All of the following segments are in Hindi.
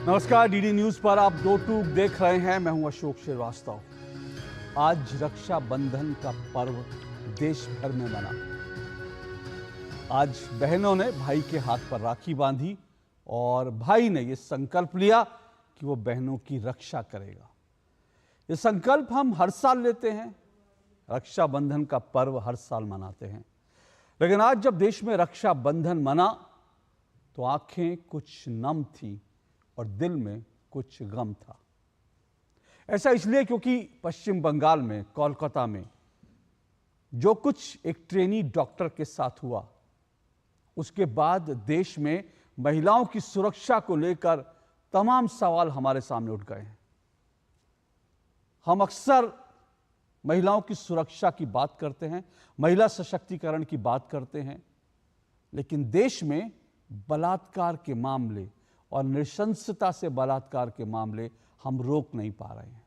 नमस्कार, डीडी न्यूज पर आप दो टूक देख रहे हैं। मैं हूं अशोक श्रीवास्तव। आज रक्षाबंधन का पर्व देश भर में मना। आज बहनों ने भाई के हाथ पर राखी बांधी और भाई ने यह संकल्प लिया कि वो बहनों की रक्षा करेगा। ये संकल्प हम हर साल लेते हैं, रक्षाबंधन का पर्व हर साल मनाते हैं। लेकिन आज जब देश में रक्षाबंधन मना तो आंखें कुछ नम थी और दिल में कुछ गम था। ऐसा इसलिए क्योंकि पश्चिम बंगाल में, कोलकाता में जो कुछ एक ट्रेनी डॉक्टर के साथ हुआ, उसके बाद देश में महिलाओं की सुरक्षा को लेकर तमाम सवाल हमारे सामने उठ गए हैं। हम अक्सर महिलाओं की सुरक्षा की बात करते हैं, महिला सशक्तिकरण की बात करते हैं, लेकिन देश में बलात्कार के मामले और नृशंसता से बलात्कार के मामले हम रोक नहीं पा रहे हैं।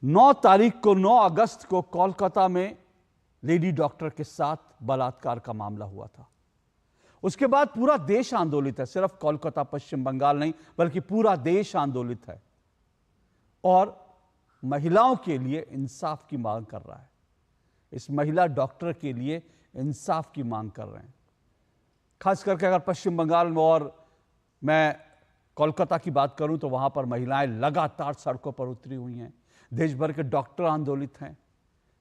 9 अगस्त को कोलकाता में लेडी डॉक्टर के साथ बलात्कार का मामला हुआ था। उसके बाद पूरा देश आंदोलित है। सिर्फ कोलकाता, पश्चिम बंगाल नहीं, बल्कि पूरा देश आंदोलित है और महिलाओं के लिए इंसाफ की मांग कर रहा है। इस महिला डॉक्टर के लिए इंसाफ की मांग कर रहे हैं। खास करके अगर पश्चिम बंगाल में और मैं कोलकाता की बात करूं तो वहां पर महिलाएं लगातार सड़कों पर उतरी हुई हैं। देश भर के डॉक्टर आंदोलित हैं।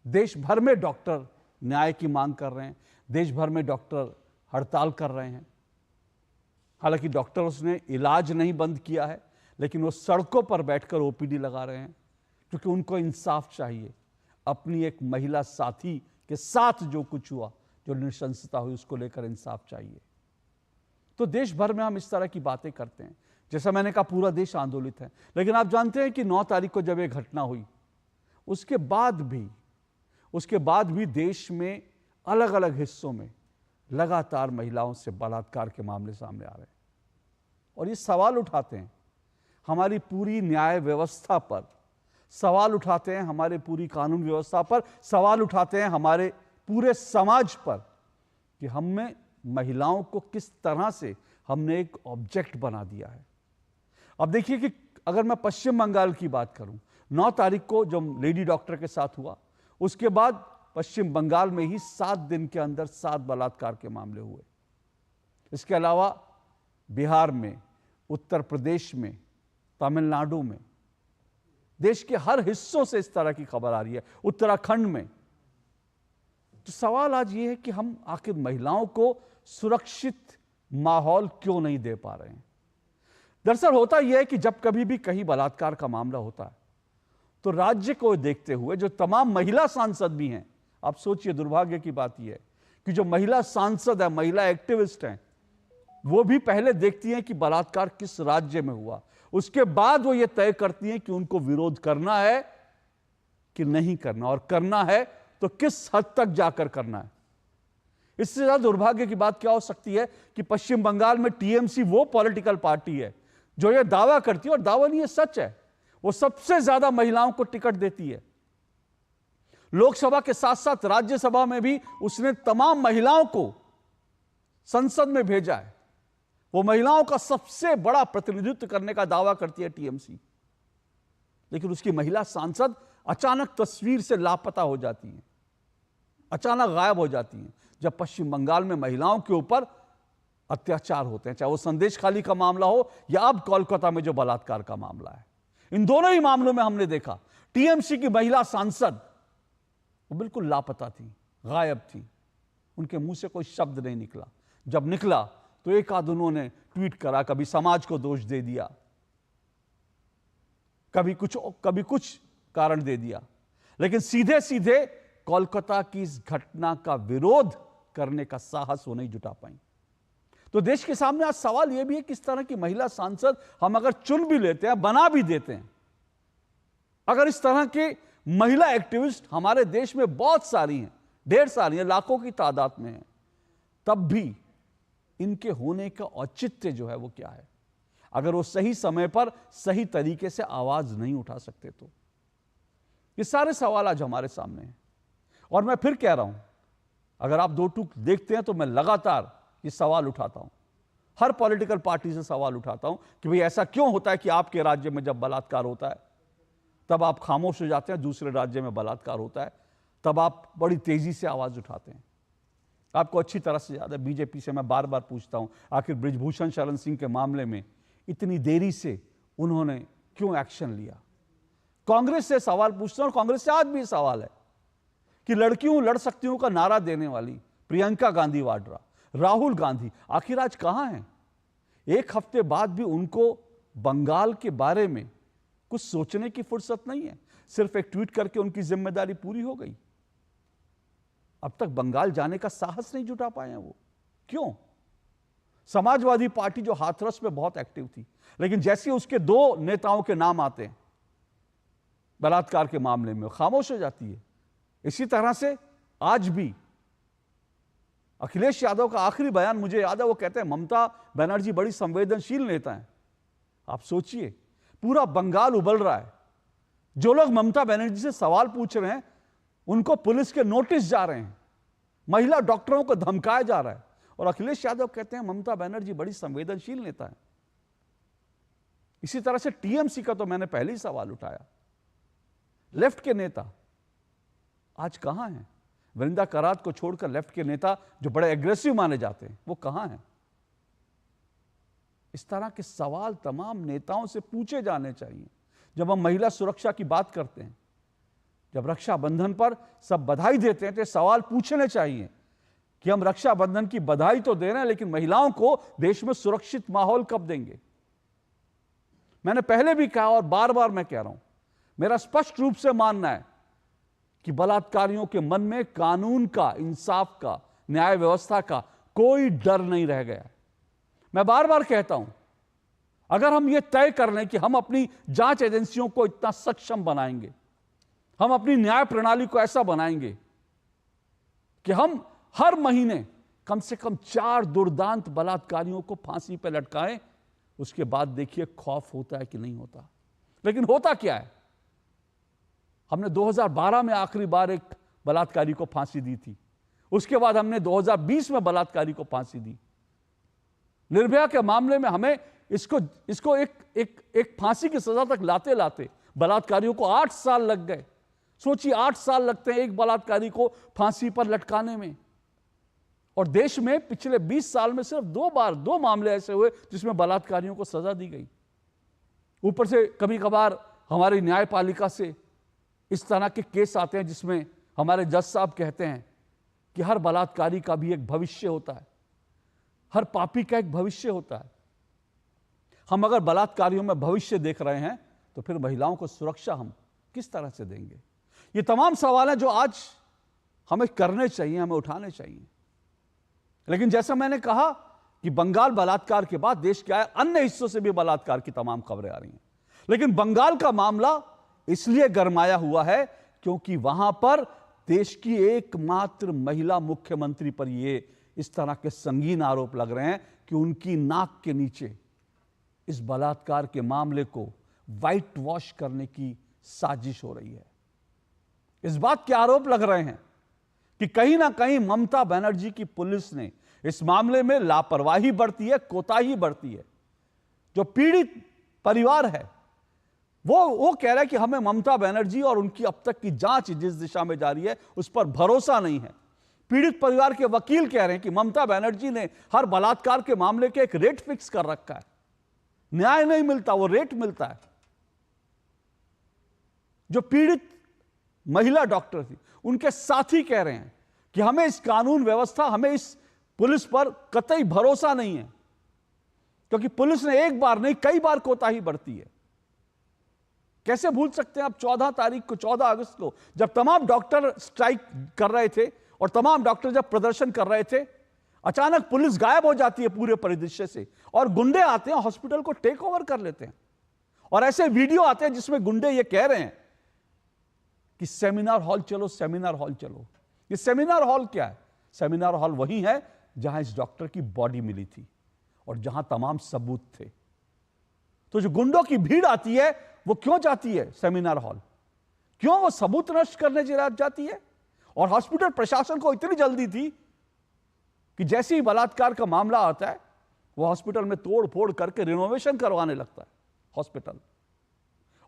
देश भर में डॉक्टर न्याय की मांग कर रहे हैं। देश भर में डॉक्टर हड़ताल कर रहे हैं। हालांकि डॉक्टर्स ने इलाज नहीं बंद किया है, लेकिन वो सड़कों पर बैठकर ओपीडी लगा रहे हैं क्योंकि उनको इंसाफ चाहिए। अपनी एक महिला साथी के साथ जो कुछ हुआ, जो नृशंसता हुई, उसको लेकर इंसाफ चाहिए। तो देश भर में हम इस तरह की बातें करते हैं। जैसा मैंने कहा, पूरा देश आंदोलित है। लेकिन आप जानते हैं कि 9 तारीख को जब ये घटना हुई, उसके बाद भी देश में अलग अलग हिस्सों में लगातार महिलाओं से बलात्कार के मामले सामने आ रहे हैं और ये सवाल उठाते हैं हमारी पूरी न्याय व्यवस्था पर, सवाल उठाते हैं हमारे पूरी कानून व्यवस्था पर, सवाल उठाते हैं हमारे पूरे समाज पर कि हमने महिलाओं को किस तरह से हमने एक ऑब्जेक्ट बना दिया है। अब देखिए कि अगर मैं पश्चिम बंगाल की बात करूं, 9 तारीख को जो लेडी डॉक्टर के साथ हुआ, उसके बाद पश्चिम बंगाल में ही 7 दिन के अंदर 7 बलात्कार के मामले हुए। इसके अलावा बिहार में, उत्तर प्रदेश में, तमिलनाडु में, देश के हर हिस्सों से इस तरह की खबर आ रही है, उत्तराखंड में। तो सवाल आज ये है कि हम आखिर महिलाओं को सुरक्षित माहौल क्यों नहीं दे पा रहे हैं। दरअसल होता यह है कि जब कभी भी कहीं बलात्कार का मामला होता है तो राज्य को देखते हुए जो तमाम महिला सांसद भी हैं, आप सोचिए, दुर्भाग्य की बात यह है कि जो महिला सांसद है, महिला एक्टिविस्ट हैं, वो भी पहले देखती हैं कि बलात्कार किस राज्य में हुआ, उसके बाद वो ये तय करती हैं कि उनको विरोध करना है कि नहीं करना, और करना है तो किस हद तक जाकर करना है। इससे ज्यादा दुर्भाग्य की बात क्या हो सकती है कि पश्चिम बंगाल में टीएमसी वो पॉलिटिकल पार्टी है जो ये दावा करती है, और दावा नहीं है, सच है, वो सबसे ज्यादा महिलाओं को टिकट देती है। लोकसभा के साथ साथ राज्यसभा में भी उसने तमाम महिलाओं को संसद में भेजा है। वो महिलाओं का सबसे बड़ा प्रतिनिधित्व करने का दावा करती है टीएमसी। लेकिन उसकी महिला सांसद अचानक तस्वीर से लापता हो जाती हैं, अचानक गायब हो जाती हैं जब पश्चिम बंगाल में महिलाओं के ऊपर अत्याचार होते हैं, चाहे वो संदेश खाली का मामला हो या अब कोलकाता में जो बलात्कार का मामला है। इन दोनों ही मामलों में हमने देखा टीएमसी की महिला सांसद वो बिल्कुल लापता थी, गायब थी। उनके मुंह से कोई शब्द नहीं निकला। जब निकला तो एक आध उन्होंने ट्वीट करा, कभी समाज को दोष दे दिया, कभी कुछ कारण दे दिया, लेकिन सीधे सीधे कोलकाता की इस घटना का विरोध करने का साहस वो नहीं जुटा पाई। तो देश के सामने आज सवाल यह भी है, किस तरह की महिला सांसद हम अगर चुन भी लेते हैं, बना भी देते हैं, अगर इस तरह के महिला एक्टिविस्ट हमारे देश में बहुत सारी हैं, ढेर सारी हैं, लाखों की तादाद में हैं, तब भी इनके होने का औचित्य जो है वो क्या है, अगर वो सही समय पर सही तरीके से आवाज नहीं उठा सकते तो। ये सारे सवाल आज हमारे सामने हैं और मैं फिर कह रहा हूं, अगर आप दो टूक देखते हैं तो मैं लगातार ये सवाल उठाता हूं। हर पॉलिटिकल पार्टी से सवाल उठाता हूं कि भाई ऐसा क्यों होता है कि आपके राज्य में जब बलात्कार होता है तब आप खामोश हो जाते हैं, दूसरे राज्य में बलात्कार होता है तब आप बड़ी तेजी से आवाज उठाते हैं। आपको अच्छी तरह से याद है, बीजेपी से मैं बार बार पूछता हूं, आखिर बृजभूषण शरण सिंह के मामले में इतनी देरी से उन्होंने क्यों एक्शन लिया? कांग्रेस से सवाल पूछता हूं, और कांग्रेस से आज भी सवाल है कि लड़कियों लड़ सकती हूं का नारा देने वाली प्रियंका गांधी वाड्रा, राहुल गांधी आखिर आज कहां हैं? एक हफ्ते बाद भी उनको बंगाल के बारे में कुछ सोचने की फुर्सत नहीं है, सिर्फ एक ट्वीट करके उनकी जिम्मेदारी पूरी हो गई। अब तक बंगाल जाने का साहस नहीं जुटा पाए हैं वो। क्यों? समाजवादी पार्टी जो हाथरस में बहुत एक्टिव थी, लेकिन जैसे उसके 2 नेताओं के नाम आते हैं बलात्कार के मामले में, खामोश हो जाती है। इसी तरह से आज भी अखिलेश यादव का आखिरी बयान मुझे याद है, वो कहते हैं ममता बनर्जी बड़ी संवेदनशील नेता हैं। आप सोचिए, पूरा बंगाल उबल रहा है, जो लोग ममता बनर्जी से सवाल पूछ रहे हैं उनको पुलिस के नोटिस जा रहे हैं, महिला डॉक्टरों को धमकाया जा रहा है, और अखिलेश यादव कहते हैं ममता बनर्जी बड़ी संवेदनशील नेता है। इसी तरह से टीएमसी का तो मैंने पहले ही सवाल उठाया, लेफ्ट के नेता आज कहां हैं? वृंदा करात को छोड़कर लेफ्ट के नेता जो बड़े एग्रेसिव माने जाते हैं वो कहां हैं? इस तरह के सवाल तमाम नेताओं से पूछे जाने चाहिए। जब हम महिला सुरक्षा की बात करते हैं, जब रक्षाबंधन पर सब बधाई देते हैं तो सवाल पूछने चाहिए कि हम रक्षाबंधन की बधाई तो दे रहे हैं, लेकिन महिलाओं को देश में सुरक्षित माहौल कब देंगे? मैंने पहले भी कहा और बार बार मैं कह रहा हूं, मेरा स्पष्ट रूप से मानना है कि बलात्कारियों के मन में कानून का, इंसाफ का, न्याय व्यवस्था का कोई डर नहीं रह गया। मैं बार बार कहता हूं, अगर हम ये तय कर लें कि हम अपनी जांच एजेंसियों को इतना सक्षम बनाएंगे, हम अपनी न्याय प्रणाली को ऐसा बनाएंगे कि हम हर महीने कम से कम 4 दुर्दांत बलात्कारियों को फांसी पर लटकाएं, उसके बाद देखिए खौफ होता है कि नहीं होता। लेकिन होता क्या है? हमने 2012 में आखिरी बार एक बलात्कारी को फांसी दी थी, उसके बाद हमने 2020 में बलात्कारी को फांसी दी। निर्भया के मामले में हमें इसको एक फांसी की सजा तक लाते लाते बलात्कारियों को 8 साल लग गए। सोचिए, 8 साल लगते हैं एक बलात्कारी को फांसी पर लटकाने में, और देश में पिछले 20 साल में सिर्फ 2 मामले ऐसे हुए जिसमें बलात्कारियों को सजा दी गई। ऊपर से कभी कभार हमारी न्यायपालिका से इस तरह के केस आते हैं जिसमें हमारे जज साहब कहते हैं कि हर बलात्कारी का भी एक भविष्य होता है, हर पापी का एक भविष्य होता है। हम अगर बलात्कारियों में भविष्य देख रहे हैं तो फिर महिलाओं को सुरक्षा हम किस तरह से देंगे? ये तमाम सवाल हैं जो आज हमें करने चाहिए, हमें उठाने चाहिए। लेकिन जैसा मैंने कहा कि बंगाल बलात्कार के बाद देश के अन्य हिस्सों से भी बलात्कार की तमाम खबरें आ रही हैं, लेकिन बंगाल का मामला इसलिए गरमाया हुआ है क्योंकि वहां पर देश की एकमात्र महिला मुख्यमंत्री पर ये इस तरह के संगीन आरोप लग रहे हैं कि उनकी नाक के नीचे इस बलात्कार के मामले को व्हाइट वॉश करने की साजिश हो रही है। इस बात के आरोप लग रहे हैं कि कहीं ना कहीं ममता बनर्जी की पुलिस ने इस मामले में लापरवाही बरती है, कोताही बरती है। जो पीड़ित परिवार है वो कह रहा है कि हमें ममता बनर्जी और उनकी अब तक की जांच जिस दिशा में जारी है उस पर भरोसा नहीं है। पीड़ित परिवार के वकील कह रहे हैं कि ममता बनर्जी ने हर बलात्कार के मामले के एक रेट फिक्स कर रखा है, न्याय नहीं मिलता, वो रेट मिलता है। जो पीड़ित महिला डॉक्टर थी उनके साथी कह रहे हैं कि हमें इस कानून व्यवस्था, हमें इस पुलिस पर कतई भरोसा नहीं है, क्योंकि पुलिस ने एक बार नहीं कई बार कोताही बरती है। कैसे भूल सकते हैं आप 14 अगस्त को जब तमाम डॉक्टर स्ट्राइक कर रहे थे और तमाम डॉक्टर जब प्रदर्शन कर रहे थे, अचानक पुलिस गायब हो जाती है पूरे परिदृश्य से और गुंडे आते हैं, हॉस्पिटल को टेक ओवर कर लेते हैं। और ऐसे वीडियो आते हैं जिसमें गुंडे ये कह रहे हैं कि सेमिनार हॉल चलो, सेमिनार हॉल चलो। ये सेमिनार हॉल क्या है? सेमिनार हॉल वही है जहां इस डॉक्टर की बॉडी मिली थी और जहां तमाम सबूत थे। तो जो गुंडों की भीड़ आती है वो क्यों जाती है सेमिनार हॉल? क्यों वो सबूत नष्ट करने जाती है? और हॉस्पिटल प्रशासन को इतनी जल्दी थी कि जैसे ही बलात्कार का मामला आता है वो हॉस्पिटल में तोड़ फोड़ करके रिनोवेशन करवाने लगता है हॉस्पिटल।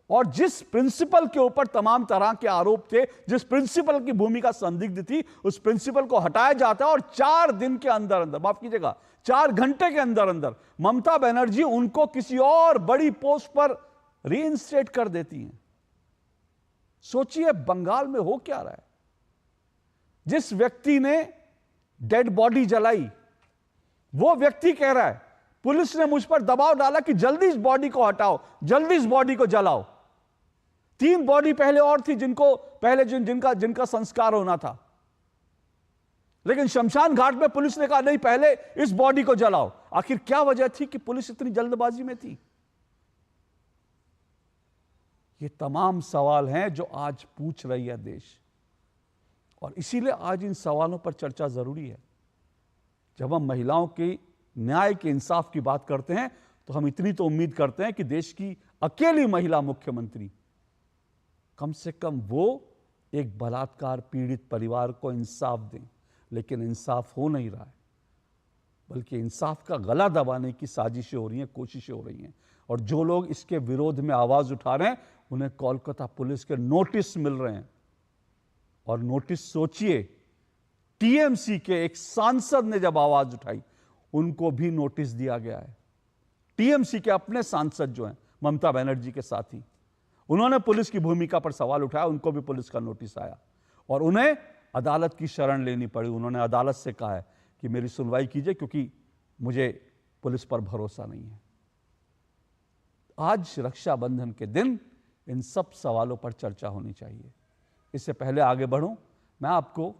और जिस प्रिंसिपल के ऊपर तमाम तरह के आरोप थे, जिस प्रिंसिपल की भूमिका संदिग्ध थी, उस प्रिंसिपल को हटाया जाता है और 4 दिन के अंदर अंदर, माफ कीजिएगा 4 घंटे के अंदर अंदर ममता बनर्जी उनको किसी और बड़ी पोस्ट पर रीइंस्टेट कर देती हैं। सोचिए बंगाल में हो क्या रहा है। जिस व्यक्ति ने डेड बॉडी जलाई, वो व्यक्ति कह रहा है पुलिस ने मुझ पर दबाव डाला कि जल्दी इस बॉडी को हटाओ, जल्दी इस बॉडी को जलाओ। 3 बॉडी पहले और थी जिनको पहले जिनका संस्कार होना था, लेकिन शमशान घाट में पुलिस ने कहा नहीं, पहले इस बॉडी को जलाओ। आखिर क्या वजह थी कि पुलिस इतनी जल्दबाजी में थी? ये तमाम सवाल हैं जो आज पूछ रही है देश, और इसीलिए आज इन सवालों पर चर्चा जरूरी है। जब हम महिलाओं के न्याय के इंसाफ की बात करते हैं तो हम इतनी तो उम्मीद करते हैं कि देश की अकेली महिला मुख्यमंत्री कम से कम वो एक बलात्कार पीड़ित परिवार को इंसाफ दें, लेकिन इंसाफ हो नहीं रहा है, बल्कि इंसाफ का गला दबाने की साजिशें हो रही हैं, कोशिशें हो रही हैं। और जो लोग इसके विरोध में आवाज उठा रहे हैं उन्हें कोलकाता पुलिस के नोटिस मिल रहे हैं। और नोटिस सोचिए, टीएमसी के एक सांसद ने जब आवाज उठाई उनको भी नोटिस दिया गया है। टीएमसी के अपने सांसद जो हैं ममता बनर्जी के साथी, उन्होंने पुलिस की भूमिका पर सवाल उठाया, उनको भी पुलिस का नोटिस आया और उन्हें अदालत की शरण लेनी पड़ी। उन्होंने अदालत से कहा है कि मेरी सुनवाई कीजिए क्योंकि मुझे पुलिस पर भरोसा नहीं है। आज रक्षाबंधन के दिन इन सब सवालों पर चर्चा होनी चाहिए। इससे पहले आगे बढ़ूं, मैं आपको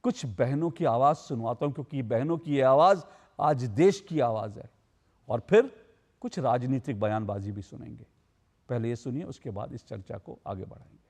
कुछ बहनों की आवाज सुनवाता हूं, क्योंकि बहनों की यह आवाज आज देश की आवाज है। और फिर कुछ राजनीतिक बयानबाजी भी सुनेंगे। पहले ये सुनिए, उसके बाद इस चर्चा को आगे बढ़ाएंगे।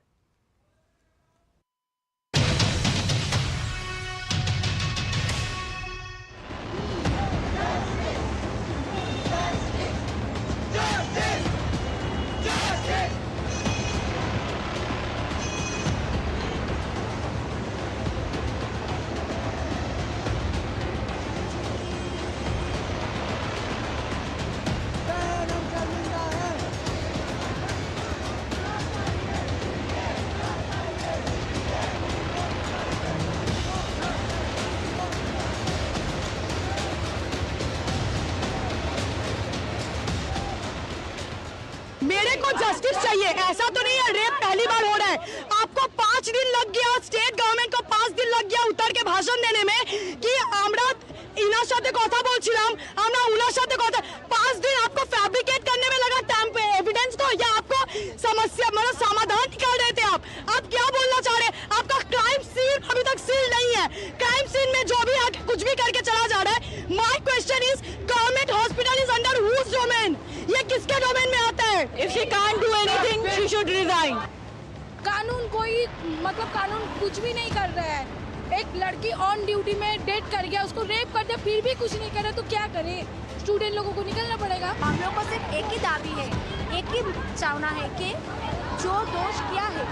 मेरे को जस्टिस चाहिए। ऐसा तो नहीं है रेप पहली बार हो रहा है। आपको 5 दिन लग गया, स्टेट गवर्नमेंट को 5 दिन लग गया उतर के भाषण देने में कि আমরা इनार साथे কথা বলছিলাম, আমরা উনার সাথে কথা। 5 दिन आपको फैब्रिकेट करने में लगा एविडेंस को, या आपको समस्या मतलब समाधान निकाल रहे थे आप क्या बोलना चाह रहे हैं? आपका क्राइम सीन अभी तक सील नहीं है। क्राइम सीन में जो भी आके कुछ भी करके चला जा रहा है। My question is, government hospital is under whose domain? ये किसके डोमेन में आता है? If she can't do anything she should resign. कानून कोई मतलब कानून कुछ भी नहीं कर रहा है। एक लड़की ऑन ड्यूटी में डेट कर गया, उसको रेप कर दिया, फिर भी कुछ नहीं करे तो क्या करे? स्टूडेंट लोगों को निकलना पड़ेगा। हम लोग को सिर्फ एक ही दाबी है, एक ही चाहना है कि जो दोष किया है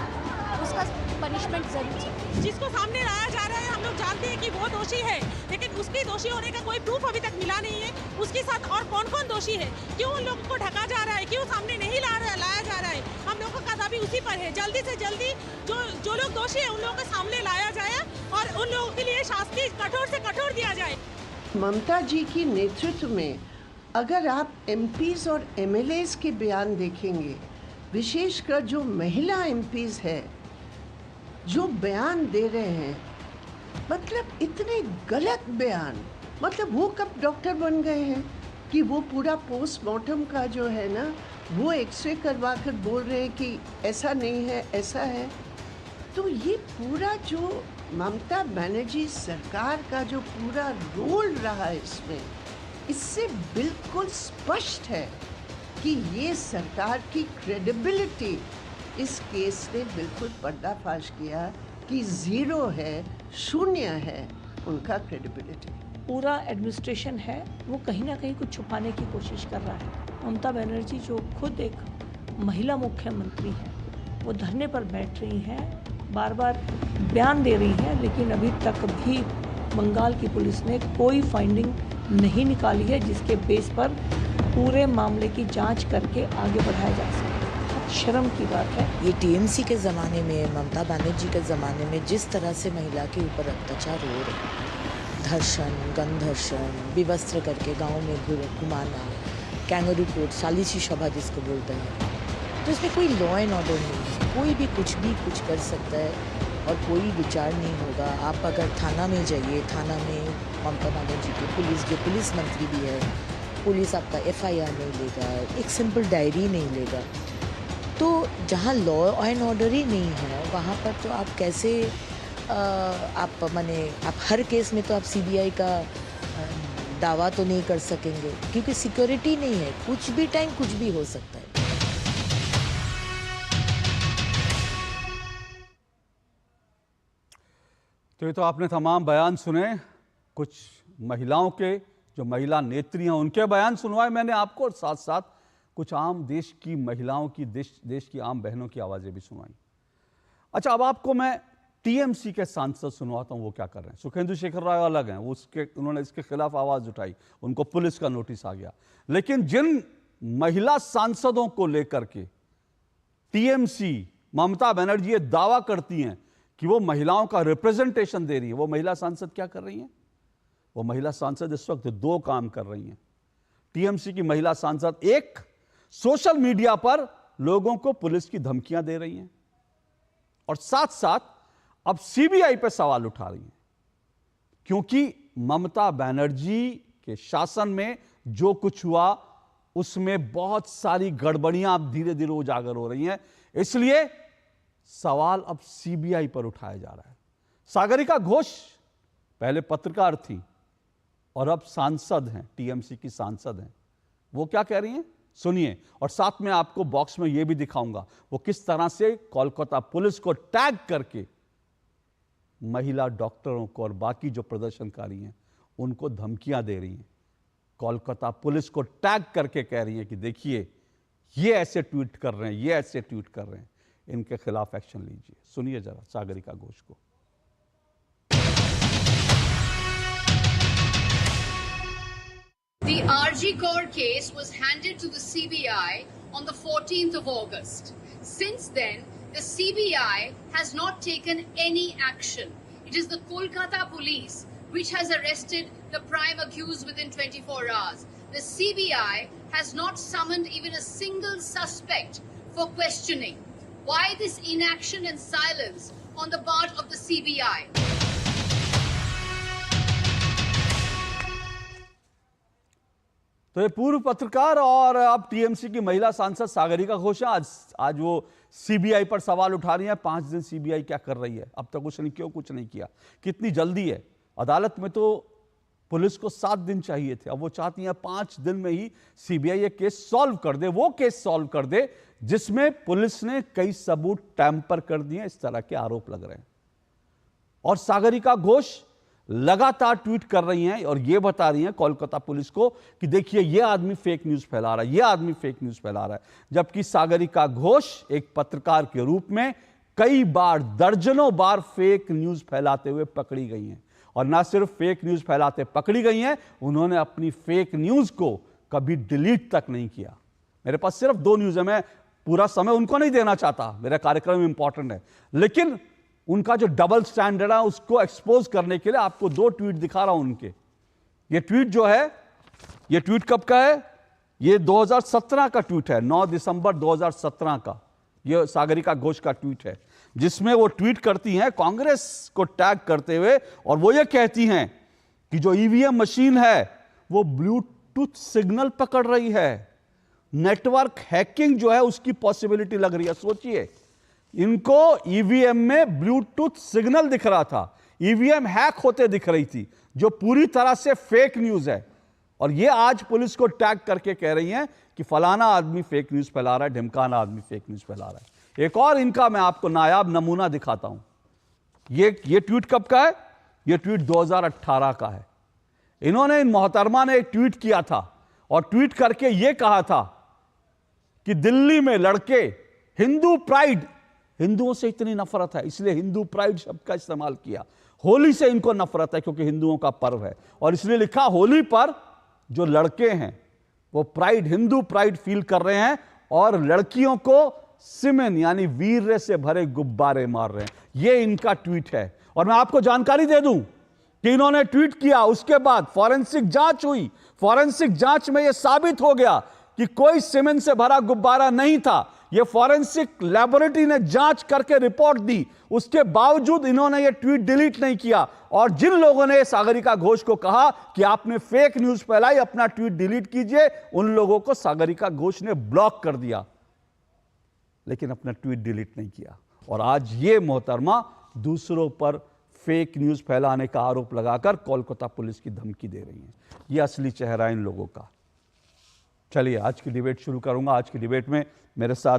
उसका पनिशमेंट जरूर चाहिए। जिसको सामने लाया जा रहा है हम लोग जानते हैं कि वो दोषी है, लेकिन उसके दोषी होने का कोई प्रूफ अभी तक मिला नहीं है। उसके साथ और कौन कौन दोषी है, क्यों उन लोगों को ढका जा रहा है, क्यों सामने नहीं लाया जा रहा है? हम लोगों का दाबी उसी पर है। जल्दी से जल्दी जो लोग दोषी है उन लोगों को सामने लाया जाए और उन लोगों के लिए शास्ति कठोर से कठोर दिया जाए। ममता जी की नेतृत्व में अगर आप एमपीज और एमएलएज के बयान देखेंगे, विशेषकर जो महिला एमपीज है जो बयान दे रहे हैं, मतलब इतने गलत बयान। मतलब वो कब डॉक्टर बन गए हैं कि वो पूरा पोस्टमार्टम का जो है ना वो एक्सरे करवा कर बोल रहे हैं कि ऐसा नहीं है, ऐसा है। तो ये पूरा जो ममता बनर्जी सरकार का जो पूरा रोल रहा है इसमें, इससे बिल्कुल स्पष्ट है कि ये सरकार की क्रेडिबिलिटी इस केस ने बिल्कुल पर्दाफाश किया कि जीरो है, शून्य है उनका क्रेडिबिलिटी। पूरा एडमिनिस्ट्रेशन है वो कहीं ना कहीं कुछ छुपाने की कोशिश कर रहा है। ममता बनर्जी जो खुद एक महिला मुख्यमंत्री है, वो धरने पर बैठ रही हैं, बार बार बयान दे रही हैं, लेकिन अभी तक भी बंगाल की पुलिस ने कोई फाइंडिंग नहीं निकाली है जिसके बेस पर पूरे मामले की जांच करके आगे बढ़ाया जा सके। बहुत शर्म की बात है। ये टीएमसी के ज़माने में, ममता बनर्जी के ज़माने में जिस तरह से महिला के ऊपर अत्याचार हो रहे, धर्षण, गंधर्षण, विवस्त्र करके गांव में घुमाना, कैंगरू कोर्ट, सालिसी सभा जिसको बोलते हैं, तो इसमें कोई लॉ एंड ऑर्डर नहीं है। कोई भी कुछ कर सकता है और कोई विचार नहीं होगा। आप अगर थाना में जाइए, थाना में ममता बनर्जी की पुलिस, जो पुलिस मंत्री भी है, पुलिस आपका FIR नहीं लेगा, एक सिंपल डायरी नहीं लेगा। तो जहाँ लॉ एंड ऑर्डर ही नहीं है वहाँ पर तो आप कैसे आप हर केस में तो आप CBI का दावा तो नहीं कर सकेंगे, क्योंकि सिक्योरिटी नहीं है। कुछ भी टाइम कुछ भी हो सकता है। तो ये तो आपने तमाम बयान सुने, कुछ महिलाओं के, जो महिला नेत्री हैं उनके बयान सुनवाए मैंने आपको, और साथ साथ कुछ आम देश की महिलाओं की, देश की आम बहनों की आवाज़ें भी सुनवाई। अच्छा, अब आपको मैं TMC के सांसद सुनवाता हूँ वो क्या कर रहे हैं। सुखेंदु शेखर राय अलग हैं, उन्होंने इसके खिलाफ आवाज़ उठाई, उनको पुलिस का नोटिस आ गया। लेकिन जिन महिला सांसदों को लेकर के TMC, ममता बनर्जी ये दावा करती हैं कि वो महिलाओं का रिप्रेजेंटेशन दे रही है, वो महिला सांसद क्या कर रही हैं? वो महिला सांसद इस वक्त दो काम कर रही हैं। TMC की महिला सांसद, एक, सोशल मीडिया पर लोगों को पुलिस की धमकियां दे रही हैं, और साथ साथ अब CBI पे सवाल उठा रही हैं, क्योंकि ममता बनर्जी के शासन में जो कुछ हुआ उसमें बहुत सारी गड़बड़ियां अब धीरे धीरे उजागर हो रही हैं, इसलिए सवाल अब CBI पर उठाया जा रहा है। सागरिका घोष पहले पत्रकार थी और अब सांसद हैं, TMC की सांसद हैं। वो क्या कह रही हैं सुनिए, और साथ में आपको बॉक्स में ये भी दिखाऊंगा वो किस तरह से कोलकाता पुलिस को टैग करके महिला डॉक्टरों को और बाकी जो प्रदर्शनकारी हैं उनको धमकियां दे रही हैं। कोलकाता पुलिस को टैग करके कह रही हैं कि देखिए ये ऐसे ट्वीट कर रहे हैं, ये ऐसे ट्वीट कर रहे हैं, इनके खिलाफ एक्शन लीजिए। सुनिए जरा सागरिका घोष को। The RG Kaur case was handed to the CBI on the 14th of August. Since then, the CBI has not taken any action. It is the Kolkata police which has arrested the prime accused within 24 hours. The CBI has not summoned even a single suspect for questioning. Why this inaction and silence on the part of the CBI? तो ये पूर्व पत्रकार और अब TMC की महिला सांसद सागरिका घोष आज वो CBI पर सवाल उठा रही है। 5 दिन CBI क्या कर रही है, अब तक कुछ नहीं, क्यों कुछ नहीं किया, कितनी जल्दी है। अदालत में तो पुलिस को 7 दिन चाहिए थे, अब वो चाहती हैं 5 दिन में ही CBI ये केस सॉल्व कर दे, वो केस सॉल्व कर दे जिसमें पुलिस ने कई सबूत टैंपर कर दिए, इस तरह के आरोप लग रहे हैं। और सागरिका घोष लगातार ट्वीट कर रही हैं और ये बता रही हैं कोलकाता पुलिस को कि देखिए ये आदमी फेक न्यूज फैला रहा है, ये आदमी फेक न्यूज फैला रहा है। जबकि सागरिका घोष एक पत्रकार के रूप में कई बार, दर्जनों बार फेक न्यूज फैलाते हुए पकड़ी गई हैं, और ना सिर्फ फेक न्यूज फैलाते पकड़ी गई हैं, उन्होंने अपनी फेक न्यूज को कभी डिलीट तक नहीं किया। मेरे पास सिर्फ 2 न्यूज है, मैं पूरा समय उनको नहीं देना चाहता, मेरा कार्यक्रम इंपॉर्टेंट है, लेकिन उनका जो डबल स्टैंडर्ड है उसको एक्सपोज करने के लिए आपको 2 ट्वीट दिखा रहा हूं उनके। ये ट्वीट जो है, ये ट्वीट कब का है? ये 2017 का ट्वीट है, 9 दिसंबर 2017 का ये सागरिका घोष का ट्वीट है, जिसमें वो ट्वीट करती हैं कांग्रेस को टैग करते हुए, और वो ये कहती हैं कि जो EVM मशीन है वो ब्लूटूथ सिग्नल पकड़ रही है, नेटवर्क हैकिंग जो है उसकी पॉसिबिलिटी लग रही है। सोचिए, इनको EVM में ब्लूटूथ सिग्नल दिख रहा था, EVM हैक होते दिख रही थी, जो पूरी तरह से फेक न्यूज है, और ये आज पुलिस को टैग करके कह रही हैं कि फलाना आदमी फेक न्यूज फैला रहा है, ढिमकाना आदमी फेक न्यूज फैला रहा है। एक और इनका मैं आपको नायाब नमूना दिखाता हूं। ये ट्वीट कब का है? ये ट्वीट 2018 का है। इन्होंने, इन मोहतरमा ने एक ट्वीट किया था और ट्वीट करके ये कहा था कि दिल्ली में लड़के हिंदू प्राइड, हिंदुओं से इतनी नफरत है इसलिए हिंदू प्राइड शब्द का इस्तेमाल किया, होली से इनको नफरत है क्योंकि हिंदुओं का पर्व है, और इसलिए लिखा होली पर जो लड़के हैं वो प्राइड, हिंदू प्राइड फील कर रहे हैं और लड़कियों को सीमेन यानी वीर्य से भरे गुब्बारे मार रहे हैं। ये इनका ट्वीट है। और मैं आपको जानकारी दे दूं कि इन्होंने ट्वीट किया, उसके बाद फॉरेंसिक जांच हुई। फॉरेंसिक जांच में यह साबित हो गया कि कोई सीमेन से भरा गुब्बारा नहीं था। यह फॉरेंसिक लैबोरेटरी ने जांच करके रिपोर्ट दी, उसके बावजूद इन्होंने यह ट्वीट डिलीट नहीं किया। और जिन लोगों ने सागरिका घोष को कहा कि आपने फेक न्यूज फैलाई, अपना ट्वीट डिलीट कीजिए, उन लोगों को सागरिका घोष ने ब्लॉक कर दिया, लेकिन अपना ट्वीट डिलीट नहीं किया। और आज ये मोहतरमा दूसरों पर फेक न्यूज फैलाने का आरोप लगाकर कोलकाता पुलिस की धमकी दे रही हैं। ये असली चेहरा इन लोगों का। चलिए आज की डिबेट शुरू करूंगा। आज की डिबेट में मेरे साथ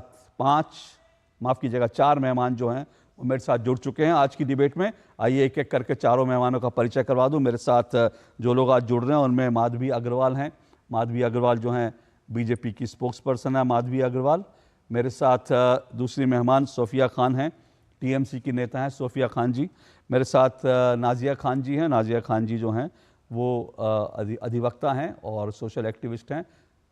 4 मेहमान जो हैं वो मेरे साथ जुड़ चुके हैं आज की डिबेट में। आइए एक एक करके चारों मेहमानों का परिचय करवा दूं। मेरे साथ जो लोग आज जुड़ रहे हैं उनमें माधवी अग्रवाल हैं। माधवी अग्रवाल जो हैं बीजेपी की स्पोक्स पर्सन है माधवी अग्रवाल। मेरे साथ दूसरी मेहमान सोफिया खान हैं, टीएमसी की नेता हैं सोफिया खान जी। मेरे साथ नाजिया खान जी हैं। नाजिया खान जी जो हैं वो अधिवक्ता हैं और सोशल एक्टिविस्ट हैं,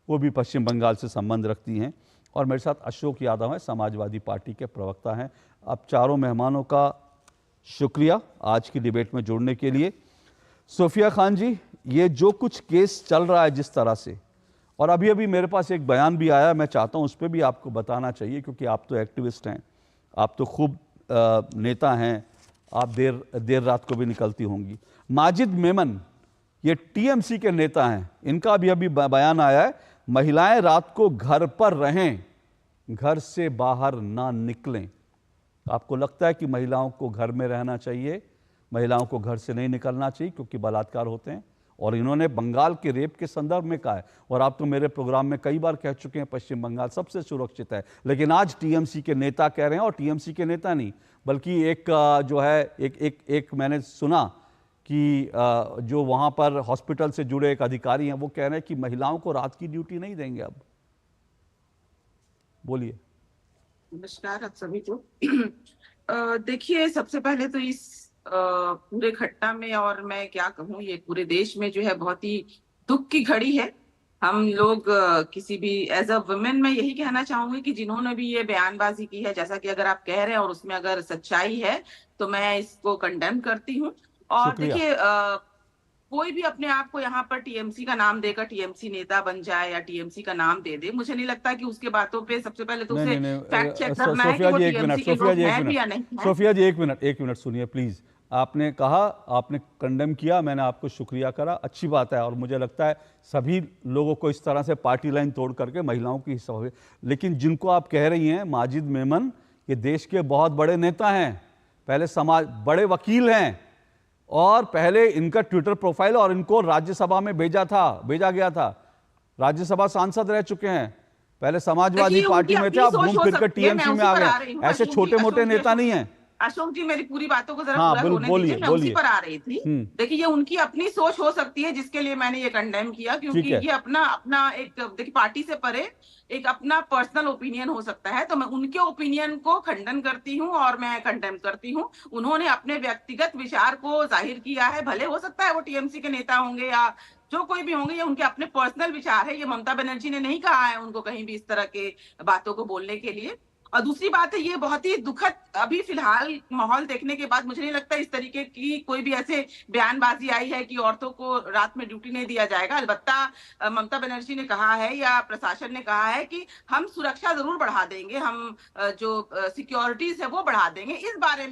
वो भी पश्चिम बंगाल से संबंध रखती हैं। और मेरे साथ अशोक यादव हैं, समाजवादी पार्टी के प्रवक्ता हैं। अब चारों मेहमानों का शुक्रिया आज की डिबेट में जुड़ने के लिए। सोफिया खान जी, ये जो कुछ केस चल रहा है जिस तरह से, और अभी अभी मेरे पास एक बयान भी आया, मैं चाहता हूँ उस पर भी आपको बताना चाहिए क्योंकि आप तो एक्टिविस्ट हैं, आप तो खूब नेता हैं, आप देर रात को भी निकलती होंगी। माजिद मेमन ये टीएमसी के नेता हैं, इनका भी अभी बयान आया है, महिलाएं रात को घर पर रहें, घर से बाहर ना निकलें। आपको लगता है कि महिलाओं को घर में रहना चाहिए, महिलाओं को घर से नहीं निकलना चाहिए क्योंकि बलात्कार होते हैं? और इन्होंने बंगाल के रेप के संदर्भ में कहा है, और आप तो मेरे प्रोग्राम में कई बार कह चुके हैं पश्चिम बंगाल सबसे सुरक्षित है, लेकिन आज टीएमसी के नेता कह रहे हैं, और टीएमसी के नेता नहीं बल्कि एक जो है एक मैंने सुना कि जो वहाँ पर हॉस्पिटल से जुड़े एक अधिकारी हैं, वो कह रहे हैं कि महिलाओं को रात की ड्यूटी नहीं देंगे अब। बोलिए। नमस्कार आप सभी को। देखिए, सबसे पहले तो इस पूरे घटना में, और मैं क्या कहूँ, ये पूरे देश में जो है बहुत ही दुख की घड़ी है। हम लोग किसी भी एज अ वुमेन मैं यही कहना चाहूंगी कि जिन्होंने भी ये बयानबाजी की है, जैसा कि अगर आप कह रहे हैं और उसमें अगर सच्चाई है तो मैं इसको कंडेम करती हूँ। और देखिए, कोई भी अपने आप को यहाँ पर टीएमसी का नाम देकर टीएमसी नेता बन जाए या टीएमसी का नाम दे दे, मुझे नहीं लगता कि उसके बातों पे सबसे पहले तो उसे फैक्ट चेक करना है कि वो टीएमसी के लोग हैं भी या नहीं है। सोफिया जी एक मिनट सुनिए प्लीज। आपने कहा, आपने कंडेम किया, मैंने आपको शुक्रिया करा, अच्छी बात है, और मुझे लगता है सभी लोगों को इस तरह से पार्टी लाइन तोड़ करके महिलाओं की हिस्सा हो। लेकिन जिनको आप कह रही हैं, माजिद मेमन, ये देश के बहुत बड़े नेता हैं, पहले समाज बड़े वकील हैं, और पहले इनका ट्विटर प्रोफाइल, और इनको राज्यसभा में भेजा गया था, राज्यसभा सांसद रह चुके हैं, पहले समाजवादी पार्टी में थे, अब घूम फिर कर टीएमसी में आ गए। ऐसे छोटे मोटे नेता नहीं है। अशोक जी, मेरी पूरी बातों को जरा पूरा होने दीजिए, मैं उसी पर आ रही थी। देखिए, ये उनकी अपनी सोच हो सकती है जिसके लिए मैंने ये कंडेम किया, क्योंकि ये अपना एक, देखिए, पार्टी से परे एक अपना पर्सनल ओपिनियन हो सकता है, तो मैं उनके ओपिनियन को खंडन करती हूँ और मैं कंडेम करती हूँ। उन्होंने अपने व्यक्तिगत विचार को जाहिर किया है, भले हो सकता है वो टीएमसी के नेता होंगे या जो कोई भी होंगे, ये उनके अपने पर्सनल विचार है। ये ममता बनर्जी ने नहीं कहा है उनको कहीं भी इस तरह के बातों को बोलने के लिए। और दूसरी बात है, ये बहुत ही दुखद अभी फिलहाल माहौल देखने के बाद मुझे नहीं लगता इस तरीके की कोई भी ऐसे बयानबाजी आई है कि औरतों को रात में ड्यूटी नहीं दिया जाएगा। अलबत्ता ममता बनर्जी ने कहा है या प्रशासन ने कहा है कि हम सुरक्षा जरूर बढ़ा देंगे, हम जो सिक्योरिटीज है वो बढ़ा देंगे। इस बारे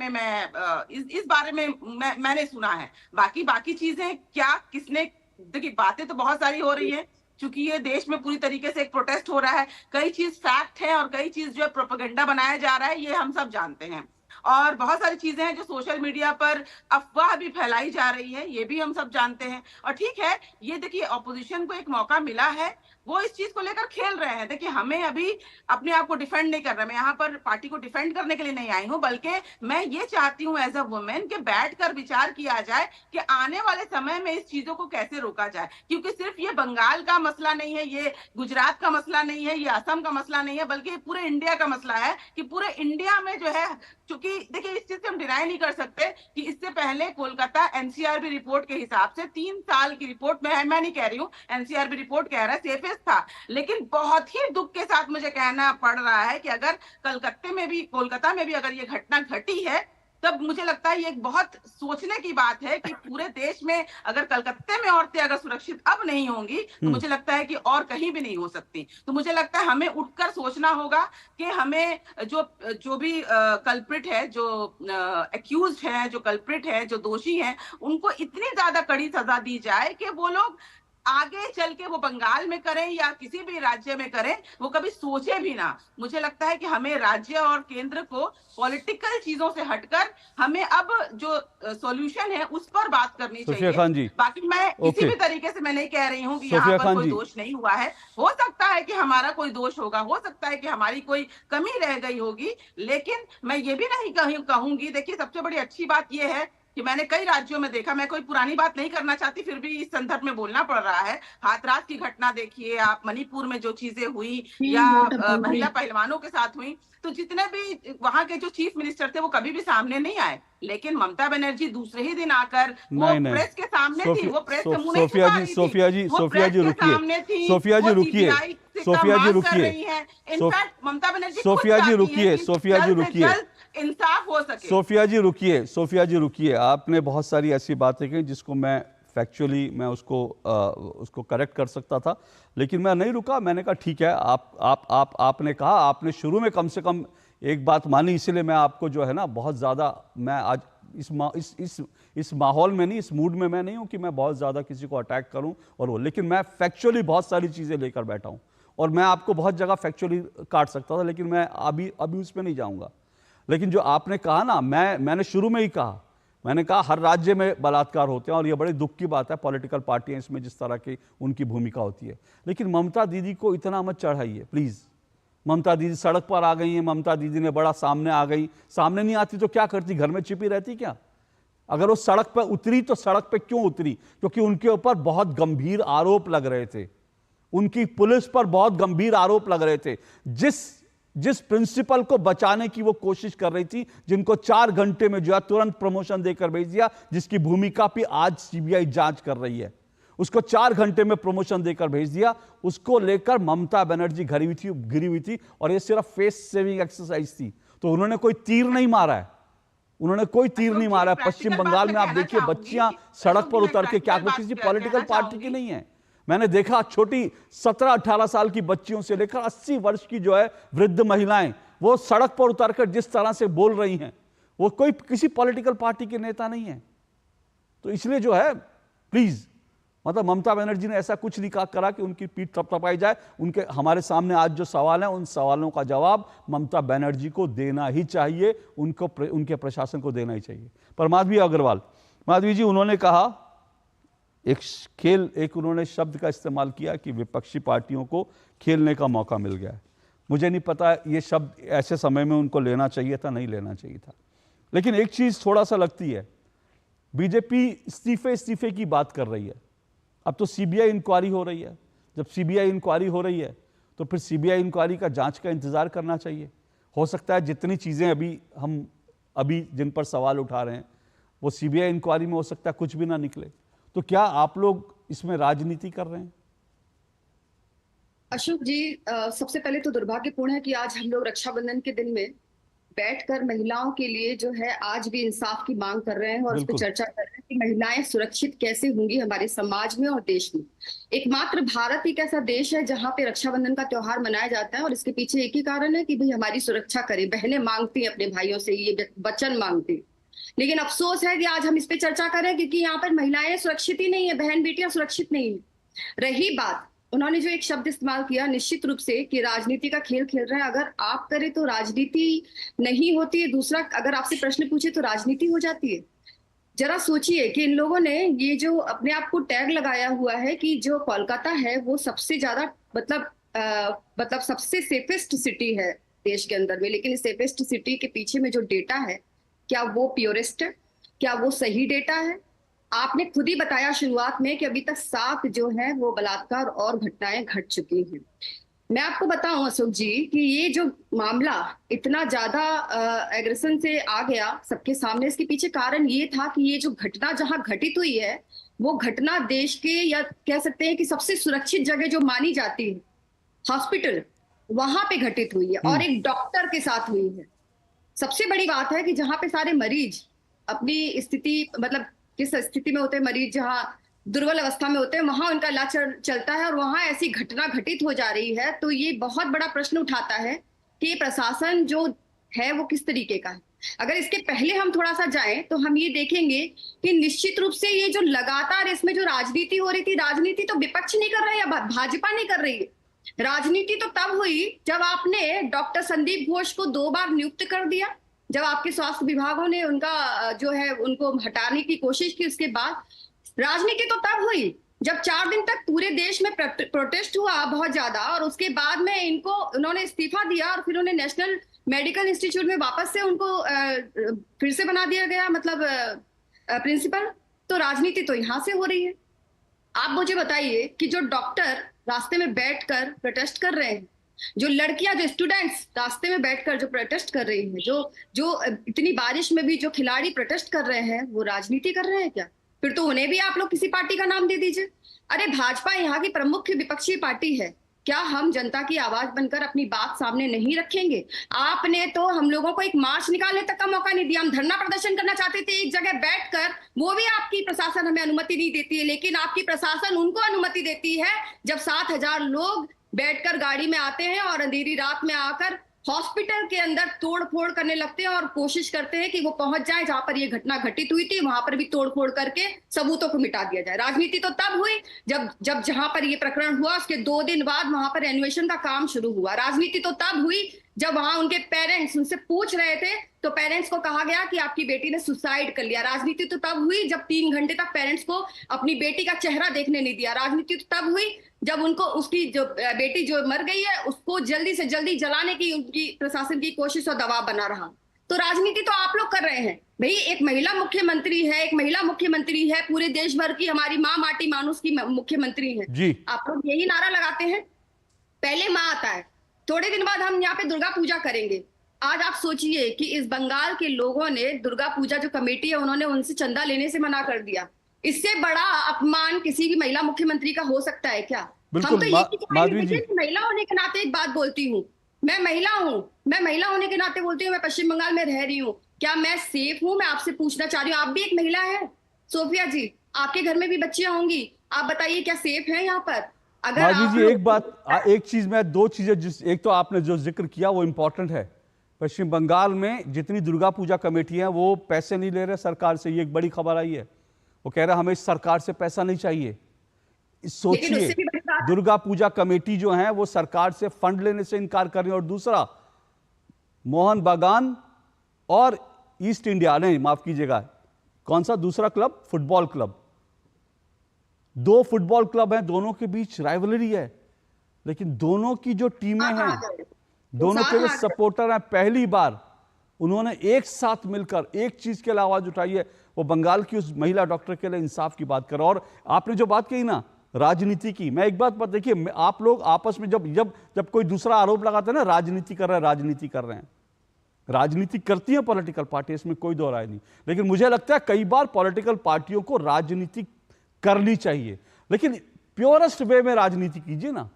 में मैंने सुना है। बाकी चीजें क्या, किसने, देखिए बातें तो बहुत सारी हो रही है, चूंकि ये देश में पूरी तरीके से एक प्रोटेस्ट हो रहा है, कई चीज फैक्ट है और कई चीज जो है प्रोपेगेंडा बनाया जा रहा है, ये हम सब जानते हैं। और बहुत सारी चीजें हैं जो सोशल मीडिया पर अफवाह भी फैलाई जा रही है, ये भी हम सब जानते हैं। और ठीक है, ये देखिए, ऑपोजिशन को एक मौका मिला है वो इस चीज को लेकर खेल रहे हैं। देखिए, हमें अभी अपने आप को डिफेंड नहीं कर रहे, मैं यहाँ पर पार्टी को डिफेंड करने के लिए नहीं आई हूँ, बल्कि मैं ये चाहती हूँ एज अ वुमेन कि बैठकर विचार किया जाए कि आने वाले समय में इस चीजों को कैसे रोका जाए। क्योंकि सिर्फ ये बंगाल का मसला नहीं है, ये गुजरात का मसला नहीं है, ये असम का मसला नहीं है, बल्कि पूरे इंडिया का मसला है कि पूरे इंडिया में जो है, क्योंकि देखिए इस चीज से हम डिनाई नहीं कर सकते कि इससे पहले कोलकाता एनसीआरबी रिपोर्ट के हिसाब से 3 साल की रिपोर्ट में, मैं नहीं कह रही हूँ, एनसीआरबी रिपोर्ट कह रहा है सेफेस्ट था, लेकिन बहुत ही दुख के साथ मुझे कहना पड़ रहा है कि अगर कोलकाता में भी अगर ये घटना घटी है, तब मुझे लगता है ये एक बहुत सोचने की बात है कि पूरे देश में अगर कलकत्ते में औरतें अगर सुरक्षित अब नहीं होंगी, तो मुझे लगता है कि और कहीं भी नहीं हो सकती। तो मुझे लगता है हमें उठकर सोचना होगा कि हमें जो भी कल्प्रिट है, जो एक्यूज्ड है, जो कल्प्रिट है, जो दोषी हैं, उनको इतनी ज्यादा कड़ी सजा दी जाए कि वो लोग आगे चल के वो बंगाल में करें या किसी भी राज्य में करें, वो कभी सोचे भी ना। मुझे लगता है कि हमें राज्य और केंद्र को पॉलिटिकल चीजों से हटकर हमें अब जो सॉल्यूशन है उस पर बात करनी चाहिए। बाकी मैं किसी भी तरीके से मैं नहीं कह रही हूँ कि यहाँ पर कोई दोष नहीं हुआ है। हो सकता है कि हमारा कोई दोष होगा, हो सकता है कि हमारी कोई कमी रह गई होगी, लेकिन मैं ये भी नहीं कहूंगी। देखिए, सबसे बड़ी अच्छी बात यह है कि मैंने कई राज्यों में देखा, मैं कोई पुरानी बात नहीं करना चाहती, फिर भी इस संदर्भ में बोलना पड़ रहा है। हाथरस की घटना देखिए आप, मणिपुर में जो चीजें हुई या महिला पहलवानों के साथ हुई, तो जितने भी वहां के जो चीफ मिनिस्टर थे वो कभी भी सामने नहीं आए, लेकिन ममता बनर्जी दूसरे ही दिन आकर वो प्रेस के सामने थी, वो प्रेस के मुंह नहीं छुपा रही थी, सोफिया जी रुकिए, सोफिया जी रुकिए, इनफैक्ट ममता बनर्जी सोफिया जी रुकिए, इंसाफ हो सके। सोफिया जी रुकिए, आपने बहुत सारी ऐसी बातें की जिसको मैं फैक्चुअली मैं उसको करेक्ट कर सकता था, लेकिन मैं नहीं रुका। मैंने कहा ठीक है, आपने कहा, आपने शुरू में कम से कम एक बात मानी, इसलिए मैं आपको जो है ना बहुत ज़्यादा, मैं आज इस माहौल में नहीं, इस मूड में मैं नहीं हूँ कि मैं बहुत ज़्यादा किसी को अटैक करूँ और वो, लेकिन मैं फैक्चुअली बहुत सारी चीज़ें लेकर बैठा हूँ और मैं आपको बहुत जगह फैक्चुअली काट सकता था, लेकिन मैं अभी उस पर नहीं जाऊँगा। लेकिन जो आपने कहा ना, मैंने शुरू में ही कहा, मैंने कहा हर राज्य में बलात्कार होते हैं और ये बड़े दुख की बात है, पॉलिटिकल पार्टियां इसमें जिस तरह की उनकी भूमिका होती है। लेकिन ममता दीदी को इतना मत चढ़ाइए प्लीज़। ममता दीदी सड़क पर आ गई हैं, ममता दीदी ने बड़ा सामने आ गई, सामने नहीं आती तो क्या करती, घर में छिपी रहती क्या? अगर वो सड़क पर उतरी तो सड़क पर क्यों उतरी? क्योंकि उनके ऊपर बहुत गंभीर आरोप लग रहे थे, उनकी पुलिस पर बहुत गंभीर आरोप लग रहे थे। जिस प्रिंसिपल को बचाने की वो कोशिश कर रही थी, जिनको 4 घंटे में जो है तुरंत प्रमोशन देकर भेज दिया, जिसकी भूमिका भी आज सीबीआई जांच कर रही है, उसको 4 घंटे में प्रमोशन देकर भेज दिया, उसको लेकर ममता बनर्जी गिरी हुई थी और ये सिर्फ फेस सेविंग एक्सरसाइज थी। तो उन्होंने कोई तीर नहीं मारा है, उन्होंने कोई तीर नहीं मारा है। पश्चिम बंगाल में आप देखिए, बच्चियां सड़क पर उतर के क्या, किसी पॉलिटिकल पार्टी की नहीं है। मैंने देखा छोटी 17-18 साल की बच्चियों से लेकर 80 वर्ष की जो है वृद्ध महिलाएं, वो सड़क पर उतरकर जिस तरह से बोल रही हैं, वो कोई किसी पॉलिटिकल पार्टी के नेता नहीं है। तो इसलिए जो है प्लीज, मतलब ममता बनर्जी ने ऐसा कुछ नहीं करा कि उनकी पीठ थपथपाई जाए। उनके हमारे सामने आज जो सवाल है, उन सवालों का जवाब ममता बनर्जी को देना ही चाहिए, उनके प्रशासन को देना ही चाहिए। पर माधवी जी, उन्होंने कहा एक उन्होंने शब्द का इस्तेमाल किया कि विपक्षी पार्टियों को खेलने का मौका मिल गया है। मुझे नहीं पता ये शब्द ऐसे समय में उनको लेना चाहिए था, नहीं लेना चाहिए था, लेकिन एक चीज थोड़ा सा लगती है, बीजेपी इस्तीफे की बात कर रही है। अब तो सीबीआई इंक्वायरी हो रही है, जब सीबीआई इंक्वायरी हो रही है तो फिर सीबीआई इंक्वायरी का जांच का इंतजार करना चाहिए। हो सकता है जितनी चीजें अभी जिन पर सवाल उठा रहे हैं वो सीबीआई इंक्वायरी में हो सकता है कुछ भी ना निकले। तो क्या आप लोग इसमें राजनीति कर रहे हैं? अशोक जी, सबसे पहले तो दुर्भाग्यपूर्ण है कि आज हम लोग रक्षाबंधन के दिन में बैठकर महिलाओं के लिए जो है आज भी इंसाफ की मांग कर रहे हैं और उस पर चर्चा कर रहे हैं कि महिलाएं सुरक्षित कैसे होंगी हमारे समाज में और देश में। एकमात्र भारत एक ऐसा देश है जहां पे रक्षाबंधन का त्योहार मनाया जाता है और इसके पीछे एक ही कारण है कि भाई हमारी सुरक्षा करें। बहनें मांगती हैं अपने भाइयों से, ये वचन मांगती हैं। लेकिन अफसोस है कि आज हम इस पे चर्चा करें क्योंकि यहाँ पर महिलाएं सुरक्षित ही नहीं है, बहन बेटियां सुरक्षित नहीं है। रही बात, उन्होंने जो एक शब्द इस्तेमाल किया निश्चित रूप से कि राजनीति का खेल खेल रहे हैं, अगर आप करें तो राजनीति नहीं होती है। दूसरा, अगर आपसे प्रश्न पूछे तो राजनीति हो जाती है। जरा सोचिए कि इन लोगों ने ये जो अपने आप को टैग लगाया हुआ है कि जो कोलकाता है वो सबसे ज्यादा मतलब सबसे सेफेस्ट सिटी है देश के अंदर में, लेकिन इस सेफेस्ट सिटी के पीछे में जो डेटा है, क्या वो प्योरेस्ट है? क्या वो सही डेटा है? आपने खुद ही बताया शुरुआत में कि अभी तक 7 जो है वो बलात्कार और घटनाएं घट चुकी हैं। मैं आपको बताऊं अशोक जी कि ये जो मामला इतना ज्यादा एग्रेशन से आ गया सबके सामने, इसके पीछे कारण ये था कि ये जो घटना जहां घटित हुई है वो घटना देश के, या कह सकते हैं कि सबसे सुरक्षित जगह जो मानी जाती है, हॉस्पिटल, वहां पे घटित हुई है और एक डॉक्टर के साथ हुई है। सबसे बड़ी बात है कि जहां पे सारे मरीज अपनी स्थिति, मतलब किस स्थिति में होते हैं मरीज, जहां दुर्बल अवस्था में होते हैं, वहां उनका इलाज चलता है और वहां ऐसी घटना घटित हो जा रही है, तो ये बहुत बड़ा प्रश्न उठाता है कि प्रशासन जो है वो किस तरीके का है। अगर इसके पहले हम थोड़ा सा जाएं तो हम ये देखेंगे कि निश्चित रूप से ये जो लगातार इसमें जो राजनीति हो रही थी, राजनीति तो विपक्ष नहीं कर रहा है या भाजपा नहीं कर रही है, राजनीति तो तब हुई जब आपने डॉक्टर संदीप घोष को 2 बार नियुक्त कर दिया, जब आपके स्वास्थ्य विभागों ने उनका जो है उनको हटाने की कोशिश की। उसके बाद राजनीति तो तब हुई जब 4 दिन तक पूरे देश में प्रोटेस्ट हुआ बहुत ज्यादा, और उसके बाद में उन्होंने इस्तीफा दिया और फिर उन्हें नेशनल मेडिकल इंस्टीट्यूट में वापस से उनको फिर से बना दिया गया, मतलब प्रिंसिपल। तो राजनीति तो यहाँ से हो रही है। आप मुझे बताइए कि जो डॉक्टर रास्ते में बैठकर प्रोटेस्ट कर रहे हैं, जो लड़कियां, जो स्टूडेंट्स रास्ते में बैठकर जो प्रोटेस्ट कर रही हैं, जो इतनी बारिश में भी जो खिलाड़ी प्रोटेस्ट कर रहे हैं, वो राजनीति कर रहे हैं क्या? फिर तो उन्हें भी आप लोग किसी पार्टी का नाम दे दीजिए। अरे भाजपा यहाँ की प्रमुख विपक्षी पार्टी है, क्या हम जनता की आवाज बनकर अपनी बात सामने नहीं रखेंगे? आपने तो हम लोगों को एक मार्च निकालने तक का मौका नहीं दिया। हम धरना प्रदर्शन करना चाहते थे एक जगह बैठकर, वो भी आपकी प्रशासन हमें अनुमति नहीं देती है। लेकिन आपकी प्रशासन उनको अनुमति देती है जब 7,000 लोग बैठकर गाड़ी में आते हैं और अंधेरी रात में आकर हॉस्पिटल के अंदर तोड़फोड़ करने लगते हैं और कोशिश करते हैं कि वो पहुंच जाए जहां पर ये घटना घटित हुई थी, वहां पर भी तोड़फोड़ करके सबूतों को मिटा दिया जाए। राजनीति तो तब हुई जब जहां पर ये प्रकरण हुआ उसके 2 दिन बाद वहां पर एन्वेषण का काम शुरू हुआ। राजनीति तो तब हुई जब वहां उनके पेरेंट्स उनसे पूछ रहे थे तो पेरेंट्स को कहा गया कि आपकी बेटी ने सुसाइड कर लिया। राजनीति तो तब हुई जब 3 घंटे तक पेरेंट्स को अपनी बेटी का चेहरा देखने नहीं दिया। राजनीति तो तब हुई जब उनको उसकी जो बेटी जो मर गई है उसको जल्दी से जल्दी जलाने की उनकी प्रशासन की कोशिश और दबाव बना रहा। तो राजनीति तो आप लोग कर रहे हैं भाई। एक महिला मुख्यमंत्री है, एक महिला मुख्यमंत्री है, पूरे देश भर की हमारी माँ माटी मानुस की मुख्यमंत्री है जी। आप लोग यही नारा लगाते हैं, पहले माँ आता है, थोड़े दिन बाद हम यहाँ पे दुर्गा पूजा करेंगे। आज आप सोचिए कि इस बंगाल के लोगों ने दुर्गा पूजा जो कमेटी है उन्होंने उनसे चंदा लेने से मना कर दिया। इससे बड़ा अपमान किसी भी महिला मुख्यमंत्री का हो सकता है क्या? हम तो ये महिला होने के नाते एक बात बोलती हूँ, मैं महिला हूँ, मैं महिला होने के नाते बोलती हूँ, मैं पश्चिम बंगाल में रह रही हूँ, क्या मैं सेफ हूँ? मैं आपसे पूछना चाह रही हूँ, आप भी एक महिला है सोफिया जी, आपके घर में भी बच्चियां होंगी, आप बताइए क्या सेफ है यहाँ पर? अगर जी एक बात, एक चीज में 2 चीजें, एक तो आपने जो जिक्र किया वो इम्पोर्टेंट है। पश्चिम बंगाल में जितनी दुर्गा पूजा कमेटियां हैं वो पैसे नहीं ले रहे सरकार से, ये एक बड़ी खबर आई है। वो कह रहे हमें इस सरकार से पैसा नहीं चाहिए। सोचिए, दुर्गा पूजा कमेटी जो है वो सरकार से फंड लेने से इनकार कर रही है। और दूसरा, मोहन बागान और ईस्ट इंडिया, नहीं माफ कीजिएगा, कौन सा दूसरा club? Football club. 2 football club हैं, दोनों के बीच राइवलरी है, लेकिन दोनों की जो टीमें हैं, दोनों के जो सपोर्टर हैं, पहली बार उन्होंने एक साथ मिलकर एक चीज के लिए आवाज उठाई है, वो बंगाल की उस महिला डॉक्टर के लिए इंसाफ की बात करो। और आपने जो बात कही ना राजनीति की, मैं एक बात पर देखिए, आप लोग आपस में जब कोई दूसरा आरोप लगाते हैं ना राजनीति कर रहे हैं, राजनीति कर रहे हैं, राजनीति करती है पॉलिटिकल पार्टी, इसमें कोई दो राय नहीं। लेकिन मुझे लगता है कई बार पॉलिटिकल पार्टियों को राजनीति करनी चाहिए, लेकिन प्योरेस्ट वे में राजनीति कीजिए ना,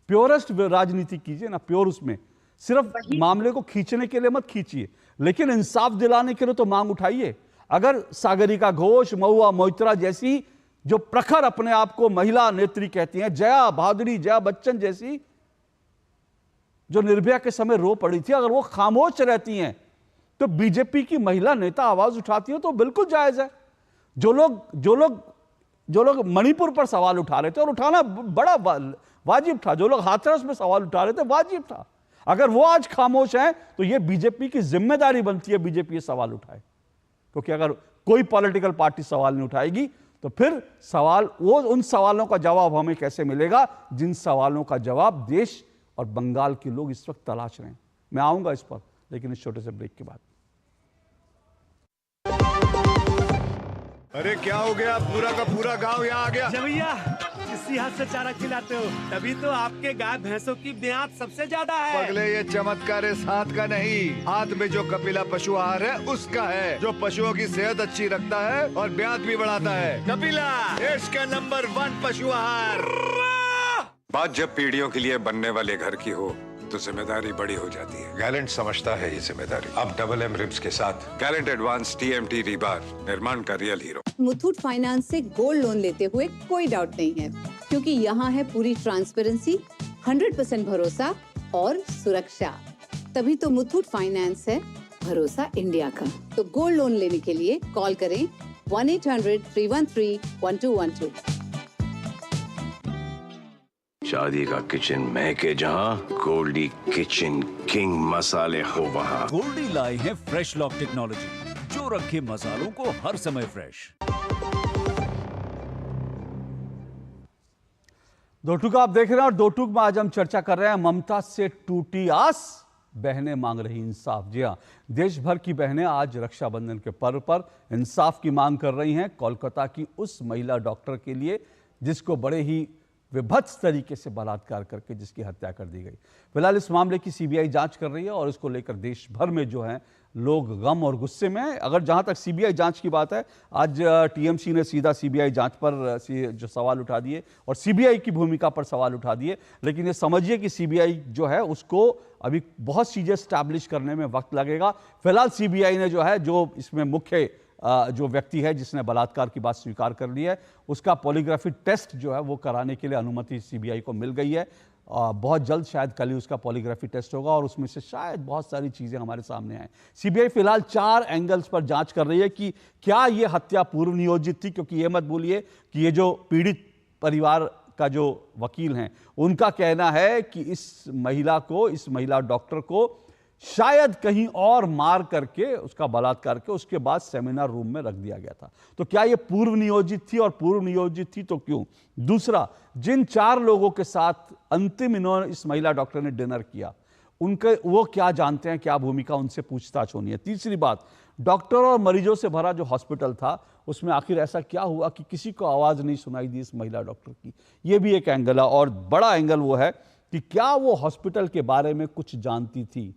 प्योरेस्ट राजनीति कीजिए ना, प्योर उसमें सिर्फ मामले को खींचने के लिए मत खींचिए, लेकिन इंसाफ दिलाने के लिए तो मांग उठाइए। अगर सागरिका घोष, महुआ मोइत्रा जैसी जो प्रखर अपने आप को महिला नेत्री कहती हैं, जया भादुरी, जया बच्चन जैसी जो निर्भया के समय रो पड़ी थी, अगर वो खामोश रहती हैं तो बीजेपी की महिला नेता आवाज उठाती है तो बिल्कुल जायज है। जो लोग मणिपुर पर सवाल उठा रहे थे, और उठाना बड़ा वाजिब था, जो लोग हाथरस में सवाल उठा रहे थे वाजिब था, अगर वो आज खामोश हैं तो ये बीजेपी की जिम्मेदारी बनती है बीजेपी ये सवाल उठाए, क्योंकि अगर कोई पॉलिटिकल पार्टी सवाल नहीं उठाएगी तो फिर सवाल, वो उन सवालों का जवाब हमें कैसे मिलेगा जिन सवालों का जवाब देश और बंगाल के लोग इस वक्त तलाश रहे हैं। मैं आऊंगा इस पर, लेकिन इस छोटे से ब्रेक के बाद। अरे क्या हो गया, पूरा का पूरा गांव यहाँ आ गया। भैया इसी हाथ से चारा खिलाते हो, तभी तो आपके गाय भैंसों की ब्याज सबसे ज्यादा है। पगले, ये चमत्कार इस हाथ का नहीं, हाथ में जो कपिला पशु आहार है उसका है, जो पशुओं की सेहत अच्छी रखता है और ब्याज भी बढ़ाता है। कपिला, देश का नंबर 1 पशु आहार। बात जब पीढ़ियों के लिए बनने वाले घर की हो तो जिम्मेदारी बड़ी हो जाती है। गैलेंट समझता है ये जिम्मेदारी। अब डबल एम रिब्स के साथ गैलेंट एडवांस TMT रीबार, निर्माण का रियल हीरो। मुथूट फाइनेंस से गोल्ड लोन लेते हुए कोई डाउट नहीं है, क्योंकि यहाँ है पूरी ट्रांसपेरेंसी, 100% भरोसा और सुरक्षा। तभी तो मुथूट फाइनेंस है भरोसा इंडिया का। तो गोल्ड लोन लेने के लिए कॉल करें 1-800-313-1212। शादी का किचन महके जहां, गोल्डी किचन किंग मसाले हो वहां। गोल्डी लाए हैं फ्रेश लॉक टेक्नोलॉजी, जो रखे मसालों को हर समय फ्रेश। दो टूक आप देख रहे हैं और दो टूक में आज हम चर्चा कर रहे हैं ममता से टूटी आस, बहनें मांग रही इंसाफ। जी हां, देश भर की बहनें आज रक्षाबंधन के पर्व पर इंसाफ की मांग कर रही हैं कोलकाता की उस महिला डॉक्टर के लिए जिसको बड़े ही विभत्स तरीके से बलात्कार करके जिसकी हत्या कर दी गई। फिलहाल इस मामले की CBI जांच कर रही है और इसको लेकर देश भर में जो है लोग गम और गुस्से में हैं। अगर जहां तक CBI जांच की बात है, आज TMC ने सीधा CBI जांच पर जो सवाल उठा दिए और CBI की भूमिका पर सवाल उठा दिए, लेकिन ये समझिए कि CBI जो है उसको अभी बहुत चीज़ें स्टैब्लिश करने में वक्त लगेगा। फिलहाल CBI ने जो है, जो इसमें मुख्य जो व्यक्ति है जिसने बलात्कार की बात स्वीकार कर ली है, उसका पॉलीग्राफी टेस्ट जो है वो कराने के लिए अनुमति CBI को मिल गई है। बहुत जल्द, शायद कल ही उसका पॉलीग्राफी टेस्ट होगा और उसमें से शायद बहुत सारी चीज़ें हमारे सामने आए। CBI फिलहाल 4 एंगल्स पर जांच कर रही है कि क्या ये हत्या पूर्व नियोजित थी, क्योंकि ये मत भूलिए कि ये जो पीड़ित परिवार का जो वकील हैं उनका कहना है कि इस महिला डॉक्टर को शायद कहीं और मार करके उसका बलात्कार के उसके बाद सेमिनार रूम में रख दिया गया था। तो क्या ये पूर्व नियोजित थी, और पूर्व नियोजित थी तो क्यों? दूसरा, जिन 4 लोगों के साथ अंतिम इस महिला डॉक्टर ने डिनर किया, उनके वो क्या जानते हैं, क्या भूमिका, उनसे पूछताछ होनी है। तीसरी बात, डॉक्टर और मरीजों से भरा जो हॉस्पिटल था उसमें आखिर ऐसा क्या हुआ कि किसी को आवाज़ नहीं सुनाई दी इस महिला डॉक्टर की, ये भी एक एंगल है। और बड़ा एंगल वो है कि क्या वो हॉस्पिटल के बारे में कुछ जानती थी,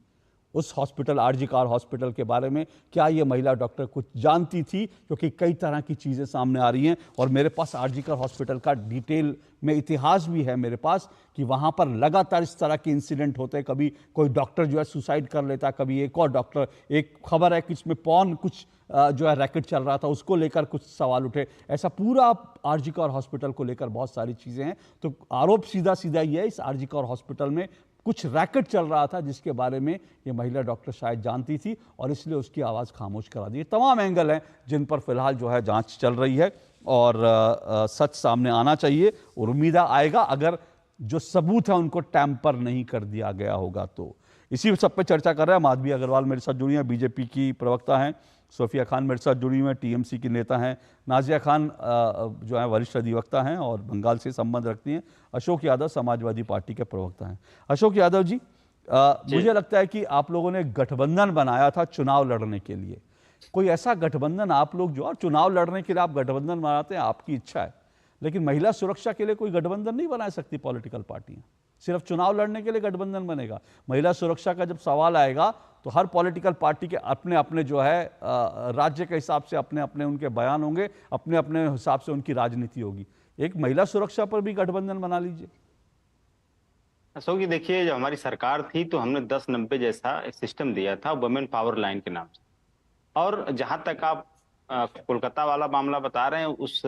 उस हॉस्पिटल RG कार हॉस्पिटल के बारे में क्या ये महिला डॉक्टर कुछ जानती थी, क्योंकि कई तरह की चीज़ें सामने आ रही हैं। और मेरे पास RG कार हॉस्पिटल का डिटेल में इतिहास भी है मेरे पास कि वहाँ पर लगातार इस तरह के इंसिडेंट होते हैं। कभी कोई डॉक्टर जो है सुसाइड कर लेता है, कभी एक और डॉक्टर, एक खबर है कि इसमें पॉर्न कुछ जो है रैकेट चल रहा था, उसको लेकर कुछ सवाल उठे। ऐसा पूरा RG कार हॉस्पिटल को लेकर बहुत सारी चीज़ें हैं। तो आरोप सीधा सीधा ये है, इस RG कार हॉस्पिटल में कुछ रैकेट चल रहा था जिसके बारे में ये महिला डॉक्टर शायद जानती थी और इसलिए उसकी आवाज़ खामोश करा दी। तमाम एंगल हैं जिन पर फिलहाल जो है जांच चल रही है और सच सामने आना चाहिए और उम्मीद आएगा अगर जो सबूत है उनको टैंपर नहीं कर दिया गया होगा तो। इसी सब पे चर्चा कर रहे हैं माधवी अग्रवाल मेरे साथ जुड़ी हैं, बीजेपी की प्रवक्ता हैं, सोफिया खान मेरे साथ जुड़ी हुई हैं, TMC की नेता हैं, नाजिया खान जो है वरिष्ठ अधिवक्ता हैं और बंगाल से संबंध रखती हैं, अशोक यादव समाजवादी पार्टी के प्रवक्ता हैं। अशोक यादव जी, मुझे लगता है कि आप लोगों ने गठबंधन बनाया था चुनाव लड़ने के लिए। कोई ऐसा गठबंधन आप लोग जो, चुनाव लड़ने के लिए आप गठबंधन बनाते हैं, आपकी इच्छा है, लेकिन महिला सुरक्षा के लिए कोई गठबंधन नहीं बना सकती पॉलिटिकल पार्टियां, सिर्फ चुनाव लड़ने के लिए गठबंधन बनेगा। महिला सुरक्षा का जब सवाल आएगा तो हर पॉलिटिकल पार्टी के अपने अपने जो है राज्य के हिसाब से अपने अपने उनके बयान होंगे, अपने अपने हिसाब से उनकी राजनीति होगी। एक महिला सुरक्षा पर भी गठबंधन बना लीजिए। अशोक जी, देखिए, जब हमारी सरकार थी तो हमने 10-90 जैसा एक सिस्टम दिया था वुमेन पावर लाइन के नाम से। और जहां तक आप कोलकाता वाला मामला बता रहे हैं, उस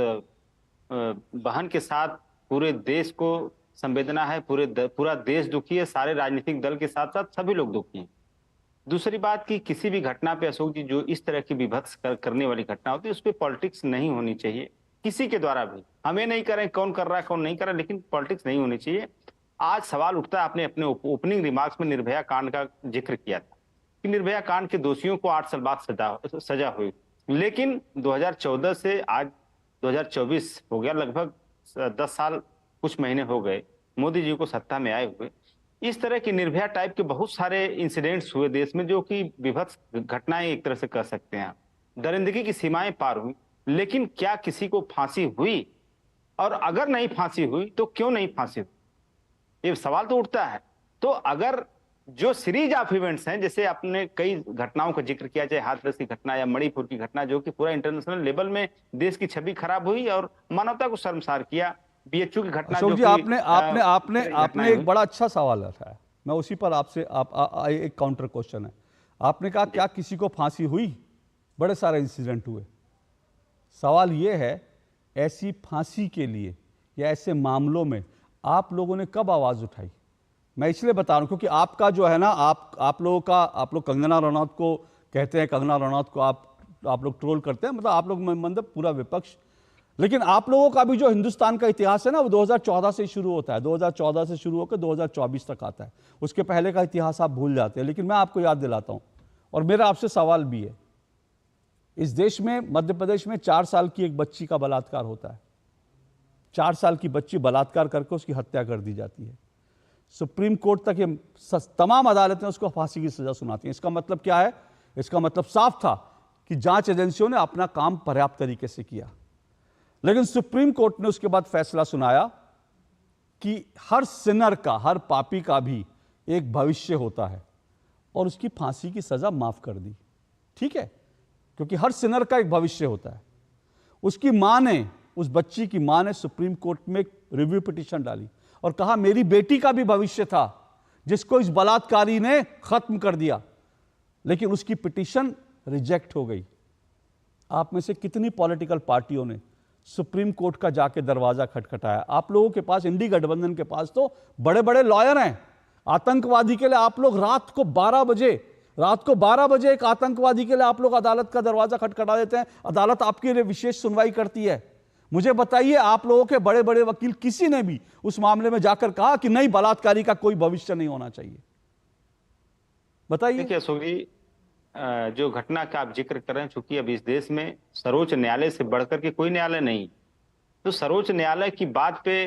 बहन के साथ पूरे देश को संवेदना है, पूरा देश दुखी है, सारे राजनीतिक दल के साथ साथ सभी लोग दुखी हैं। दूसरी बात कि किसी भी घटना पे अशोक जी, जो इस तरह की विभत्स करने वाली घटना होती है, उस पर पॉलिटिक्स नहीं होनी चाहिए किसी के द्वारा भी। हमें नहीं करें कौन कर रहा है कौन नहीं कर रहा है, लेकिन पॉलिटिक्स नहीं होनी चाहिए। आज सवाल उठता है, आपने अपने ओपनिंग रिमार्क्स में निर्भया कांड का जिक्र किया था कि निर्भया कांड के दोषियों को 8 साल बाद सजा हुई, लेकिन 2014 से आज 2024 हो गया, लगभग 10 साल कुछ महीने हो गए मोदी जी को सत्ता में आए हुए। इस तरह की निर्भया टाइप के बहुत सारे इंसिडेंट्स हुए देश में, जो कि विभत्स घटनाएं एक तरह से कह सकते हैं, दरिंदगी की सीमाएं पार हुई। लेकिन क्या किसी को फांसी हुई? और अगर नहीं फांसी हुई तो क्यों नहीं फांसी हुई, ये सवाल तो उठता है। तो अगर जो सीरीज ऑफ इवेंट्स हैं, जैसे आपने कई घटनाओं का जिक्र किया, चाहे हाथरस की घटना या मणिपुर की घटना, जो कि पूरा इंटरनेशनल लेवल में देश की छवि खराब हुई और मानवता को शर्मसार किया, बीएचयू की घटना अशोक जी, आपने एक बड़ा अच्छा सवाल उठाया, मैं उसी पर आपसे एक काउंटर क्वेश्चन है। आपने कहा क्या किसी को फांसी हुई? बड़े सारे इंसिडेंट हुए। सवाल ये है, ऐसी फांसी के लिए या ऐसे मामलों में आप लोगों ने कब आवाज उठाई? मैं इसलिए बता रहा हूं क्योंकि आपका जो है ना, आप लोग कंगना रनौत को कहते हैं, कंगना रनौत को आप लोग ट्रोल करते हैं, मतलब आप लोग मतलब पूरा विपक्ष। लेकिन आप लोगों का भी जो हिंदुस्तान का इतिहास है ना, वो 2014 से शुरू होता है, 2014 से शुरू होकर 2024 तक आता है। उसके पहले का इतिहास आप भूल जाते हैं। लेकिन मैं आपको याद दिलाता हूं, और मेरा आपसे सवाल भी है, इस देश में मध्य प्रदेश में 4 साल की एक बच्ची का बलात्कार होता है। 4 साल की बच्ची बलात्कार करके उसकी हत्या कर दी जाती है। सुप्रीम कोर्ट तक ये तमाम अदालतें उसको फांसी की सजा सुनाती हैं। इसका मतलब क्या है? इसका मतलब साफ था कि जांच एजेंसियों ने अपना काम पर्याप्त तरीके से किया। लेकिन सुप्रीम कोर्ट ने उसके बाद फैसला सुनाया कि हर सिनर का, हर पापी का भी एक भविष्य होता है, और उसकी फांसी की सजा माफ कर दी। ठीक है, क्योंकि हर सिनर का एक भविष्य होता है। उसकी मां ने, उस बच्ची की मां ने सुप्रीम कोर्ट में एक रिव्यू पिटीशन डाली और कहा मेरी बेटी का भी भविष्य था, जिसको इस बलात्कारी ने खत्म कर दिया। लेकिन उसकी पिटीशन रिजेक्ट हो गई। आप में से कितनी पॉलिटिकल पार्टियों ने सुप्रीम कोर्ट का जाके दरवाजा खटखटाया? आप लोगों के पास, इंडी गठबंधन के पास तो बड़े बड़े लॉयर हैं। आतंकवादी के लिए आप लोग रात को 12 बजे एक आतंकवादी के लिए आप लोग अदालत का दरवाजा खटखटा देते हैं। अदालत आपके लिए विशेष सुनवाई करती है। मुझे बताइए, आप लोगों के बड़े बड़े वकील किसी ने भी उस मामले में जाकर कहा कि नहीं, बलात्कारी का कोई भविष्य नहीं होना चाहिए? बताइए। देखिए अशोक जी, जो घटना का आप जिक्र कर रहे हैं, चूंकि अब इस देश में सर्वोच्च न्यायालय से बढ़कर के कोई न्यायालय नहीं, तो सर्वोच्च न्यायालय की बात पे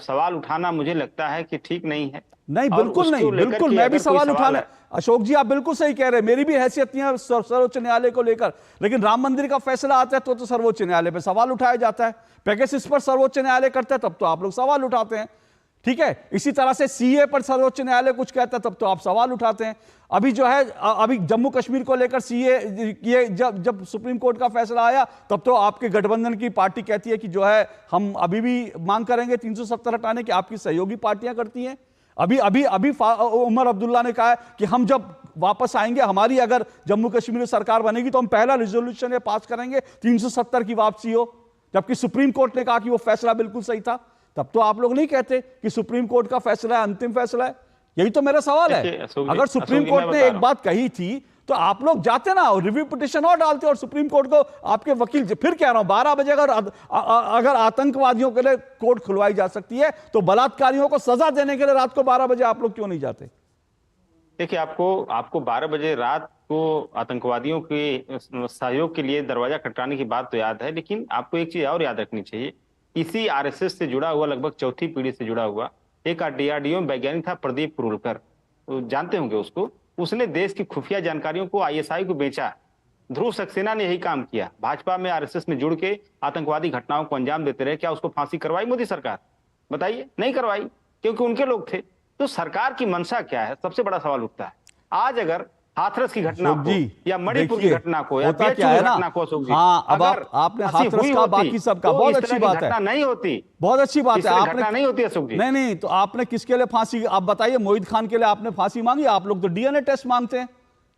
सवाल उठाना मुझे लगता है कि ठीक नहीं है। नहीं, बिल्कुल नहीं, बिल्कुल मैं भी सवाल उठाना। अशोक जी, आप बिल्कुल सही कह रहे हैं, मेरी भी हैसियत नहीं है सर्वोच्च न्यायालय को लेकर। लेकिन राम मंदिर का फैसला आता है तो सर्वोच्च न्यायालय पे सवाल उठाया जाता है। पेगासस पर सर्वोच्च न्यायालय करता है तब तो आप लोग सवाल उठाते हैं। ठीक है, इसी तरह से सीए पर सर्वोच्च न्यायालय कुछ कहता है तब तो आप सवाल उठाते हैं। अभी जो है, अभी जम्मू कश्मीर को लेकर सीए, ये जब सुप्रीम कोर्ट का फैसला आया तब तो आपके गठबंधन की पार्टी कहती है कि जो है हम अभी भी मांग करेंगे 370 हटाने की। आपकी सहयोगी पार्टियां करती हैं। अभी उमर अब्दुल्ला ने कहा है कि हम जब वापस आएंगे, हमारी अगर जम्मू कश्मीर में सरकार बनेगी तो हम पहला रिजोल्यूशन ये पास करेंगे 370 की वापसी हो। जबकि सुप्रीम कोर्ट ने कहा कि वो फैसला बिल्कुल सही था। तब तो आप लोग नहीं कहते कि सुप्रीम कोर्ट का फैसला है अंतिम फैसला है। यही तो मेरा सवाल है। अगर सुप्रीम कोर्ट ने एक बात कही थी तो आप लोग जाते ना, रिव्यू पिटीशन और डालते, और सुप्रीम कोर्ट को आपके वकील, फिर कह रहा हूं 12 बजे अगर आतंकवादियों के लिए कोर्ट खुलवाई जा सकती है तो बलात्कारियों को सजा देने के लिए रात को 12 बजे आप लोग क्यों नहीं जाते? देखिए, आपको 12 बजे रात को आतंकवादियों के सहयोग के लिए दरवाजा खटखटाने की बात तो याद है, लेकिन आपको एक चीज और याद रखनी चाहिए। इसी आरएसएस से जुड़ा हुआ, लगभग चौथी पीढ़ी से जुड़ा हुआ एक डीआरडीओ वैज्ञानिक था, प्रदीप कुरुलकर, तो जानते होंगे उसको। उसने देश की खुफिया जानकारियों को आईएसआई को बेचा। ध्रुव सक्सेना ने यही काम किया, भाजपा में आरएसएस में जुड़ के आतंकवादी घटनाओं को अंजाम देते रहे। क्या उसको फांसी करवाई मोदी सरकार? बताइए, नहीं करवाई, क्योंकि उनके लोग थे। तो सरकार की मंशा क्या है, सबसे बड़ा सवाल उठता है। आज अगर हाथरस की घटना को या मणिपुर की घटना को या बीएचयू की घटना को, अशोक जी, आपने हाथरस का, बाकी सबका, बहुत अच्छी बात है, नहीं होती, बहुत अच्छी बात है, आपने नहीं होती अशोक जी। नहीं, तो आपने किसके लिए फांसी, आप बताइए। मोहित खान के लिए आपने फांसी मांगी? आप लोग तो डीएनए टेस्ट मांगते हैं।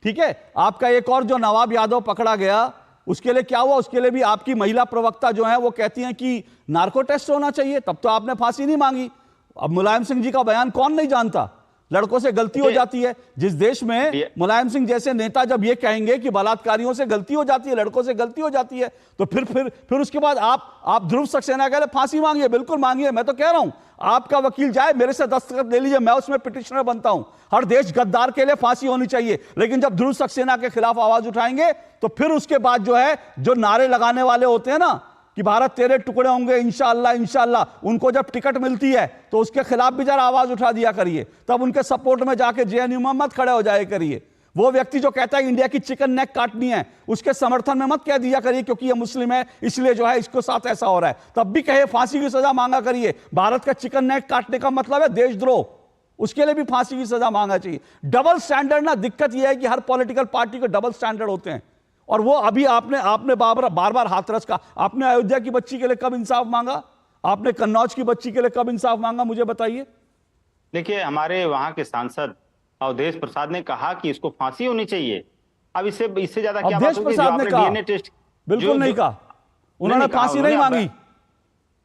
ठीक है, आपका एक और जो नवाब यादव पकड़ा गया, उसके लिए क्या हुआ? उसके लिए भी आपकी महिला प्रवक्ता जो है वो कहती हैं कि नार्को टेस्ट होना चाहिए, तब तो आपने फांसी नहीं मांगी। अब मुलायम सिंह जी का बयान कौन नहीं जानता? लड़कों से गलती हो जाती है। जिस देश में मुलायम सिंह जैसे नेता जब ये कहेंगे कि बलात्कारियों से गलती हो जाती है, लड़कों से गलती हो जाती है, तो फिर उसके बाद आप ध्रुव सक्सेना के लिए फांसी मांगिए। बिल्कुल मांगिए, मैं तो कह रहा हूं आपका वकील जाए, मेरे से दस्तखत ले लीजिए, मैं उसमें पिटिशनर बनता हूं। हर देश गद्दार के लिए फांसी होनी चाहिए। लेकिन जब ध्रुव सक्सेना के खिलाफ आवाज उठाएंगे तो फिर उसके बाद जो है, जो नारे लगाने वाले होते हैं ना, कि भारत तेरे टुकड़े होंगे इंशाअल्लाह इंशाअल्लाह, उनको जब टिकट मिलती है तो उसके खिलाफ भी जरा आवाज उठा दिया करिए, तब उनके सपोर्ट में जाके जेएनयू में मत खड़े हो जाए करिए। वो व्यक्ति जो कहता है इंडिया की चिकन नेक काटनी है, उसके समर्थन में मत कह दिया करिए क्योंकि ये मुस्लिम है इसलिए जो है इसको साथ ऐसा हो रहा है, तब भी कहे फांसी की सजा मांगा करिए। भारत का चिकन नेक काटने का मतलब है देशद्रोह, उसके लिए भी फांसी की सजा मांगा चाहिए। डबल स्टैंडर्ड ना, दिक्कत यह है कि हर पॉलिटिकल पार्टी के डबल स्टैंडर्ड होते हैं, और वो अभी आपने बार बार हाथरस का, आपने अयोध्या की बच्ची के लिए कब इंसाफ मांगा, आपने कन्नौज की बच्ची के लिए कब इंसाफ मांगा, मुझे बताइए। देखिए, हमारे वहां के सांसद अवधेश प्रसाद ने कहा कि इसको फांसी होनी चाहिए। अब इससे ज्यादा क्या बात होगी? जो आपने डीएनए टेस्ट बिल्कुल नहीं कहा, उन्होंने फांसी नहीं मांगी।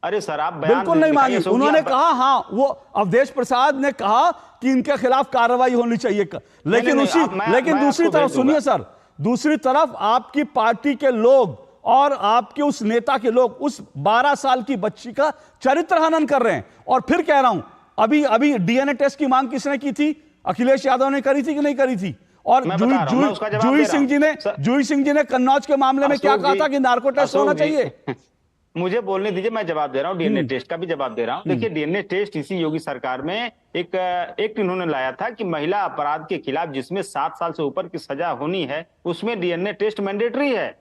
अरे सर, आप बिल्कुल नहीं मांगी, उन्होंने कहा हाँ, वो अवधेश प्रसाद ने कहा कि इनके खिलाफ कार्रवाई होनी चाहिए, लेकिन दूसरी तरफ सुनिए सर, दूसरी तरफ आपकी पार्टी के लोग और आपके उस नेता के लोग उस 12 साल की बच्ची का चरित्र हनन कर रहे हैं। और फिर कह रहा हूं, अभी डीएनए टेस्ट की मांग किसने की थी? अखिलेश यादव ने करी थी कि नहीं करी थी? और जूही सिंह जी ने कन्नौज के मामले में क्या कहा था कि नार्को टेस्ट होना चाहिए। मुझे बोलने दीजिए, मैं जवाब दे रहा हूँ, डीएनए टेस्ट का भी जवाब दे रहा हूँ। देखिए, डीएनए टेस्ट इसी योगी सरकार में एक एक्ट इन्होंने लाया था कि महिला अपराध के खिलाफ जिसमें 7 साल से ऊपर की सजा होनी है उसमें डीएनए टेस्ट मैंडेटरी है।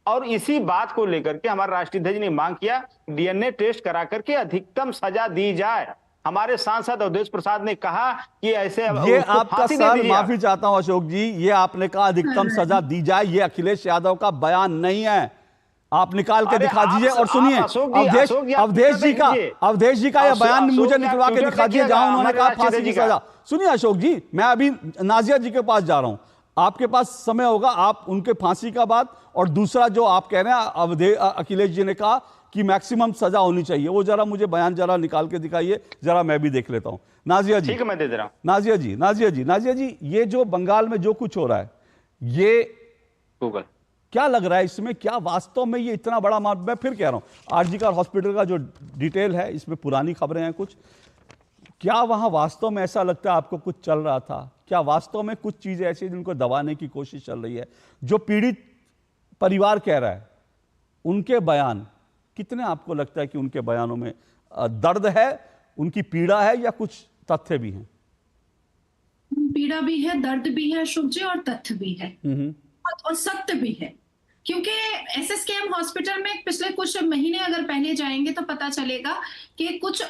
और इसी बात को लेकर के हमारे राष्ट्रीय अध्यक्ष ने मांग किया डीएनए टेस्ट करा करके अधिकतम सजा दी जाए। हमारे सांसद अवधेश प्रसाद ने कहा कि ऐसे ये आपका सर, माफी चाहता हूं अशोक जी, ये आपने कहा अधिकतम सजा दी जाए, ये अखिलेश यादव का बयान नहीं है, आप निकाल के दिखा दीजिए। और सुनिए, अवधेश जी का यह बयान मुझे निकलवा के दिखा दीजिए जहां उन्होंने कहा फांसी की सजा। सुनिए अशोक जी, मैं अभी नाजिया जी के पास जा रहा हूं, आपके पास समय होगा, आप उनके फांसी का बात और दूसरा जो आप कह रहे हैं अखिलेश जी ने कहा कि मैक्सिमम सजा होनी चाहिए, वो जरा मुझे बयान जरा निकाल के दिखाइए, जरा मैं भी देख लेता हूं। नाजिया जी, ठीक है, मैं दे दे रहा हूं। नाजिया जी, ये जो बंगाल में जो कुछ हो रहा है, ये गूगल क्या लग रहा है इसमें, क्या वास्तव में ये इतना बड़ा मैं फिर कह रहा हूं, आरजी कर हॉस्पिटल का जो डिटेल है इसमें पुरानी खबरें हैं कुछ, क्या वहां वास्तव में ऐसा लगता है आपको कुछ चल रहा था? क्या वास्तव में कुछ चीजें ऐसी जिनको दबाने की कोशिश चल रही है? जो पीड़ित परिवार कह रहा है, उनके बयान कितने आपको लगता है कि उनके बयानों में दर्द है, उनकी पीड़ा है, या कुछ तथ्य भी हैं? पीड़ा भी है, दर्द भी है अशोक जी, और तथ्य भी है और सत्य भी है। क्योंकि एसएसकेएम हॉस्पिटल में पिछले कुछ महीने अगर पहले जाएंगे तो पता चलेगा कि कुछ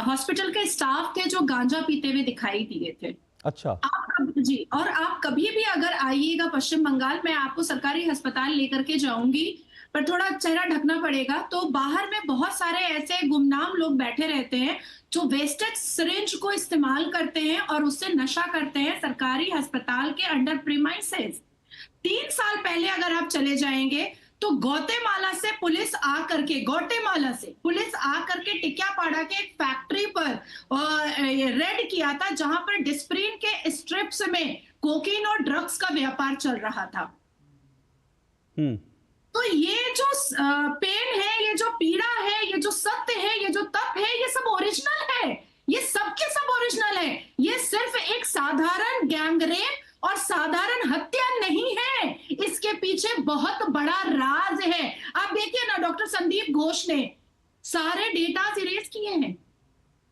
हॉस्पिटल के स्टाफ थे जो गांजा पीते हुए दिखाई दिए थे। अच्छा जी, और आप कभी भी अगर आइएगा पश्चिम बंगाल, मैं आपको सरकारी अस्पताल लेकर के जाऊंगी, पर थोड़ा चेहरा ढकना पड़ेगा, तो बाहर में बहुत सारे ऐसे गुमनाम लोग बैठे रहते हैं जो वेस्टेज सिरिंज को इस्तेमाल करते हैं और उससे नशा करते हैं सरकारी अस्पताल के अंडर प्रीमाइसेस। 3 साल पहले अगर आप चले जाएंगे तो गौतेमाला से पुलिस आकर के टिकियापाड़ा के एक फैक्ट्री पर रेड किया था जहां पर डिस्प्रिन के स्ट्रिप्स में कोकीन और ड्रग्स का व्यापार चल रहा था। तो ये जो पेन है, ये जो पीड़ा है, ये जो सत्य है, ये जो तप है, ये सब ओरिजिनल है, ये सबके सब ओरिजिनल है। ये सिर्फ एक साधारण गैंगरेप और साधारण हत्या नहीं है, इसके पीछे बहुत बड़ा राज है। आप देखिए ना, डॉक्टर संदीप घोष ने सारे डेटा इरेज किए हैं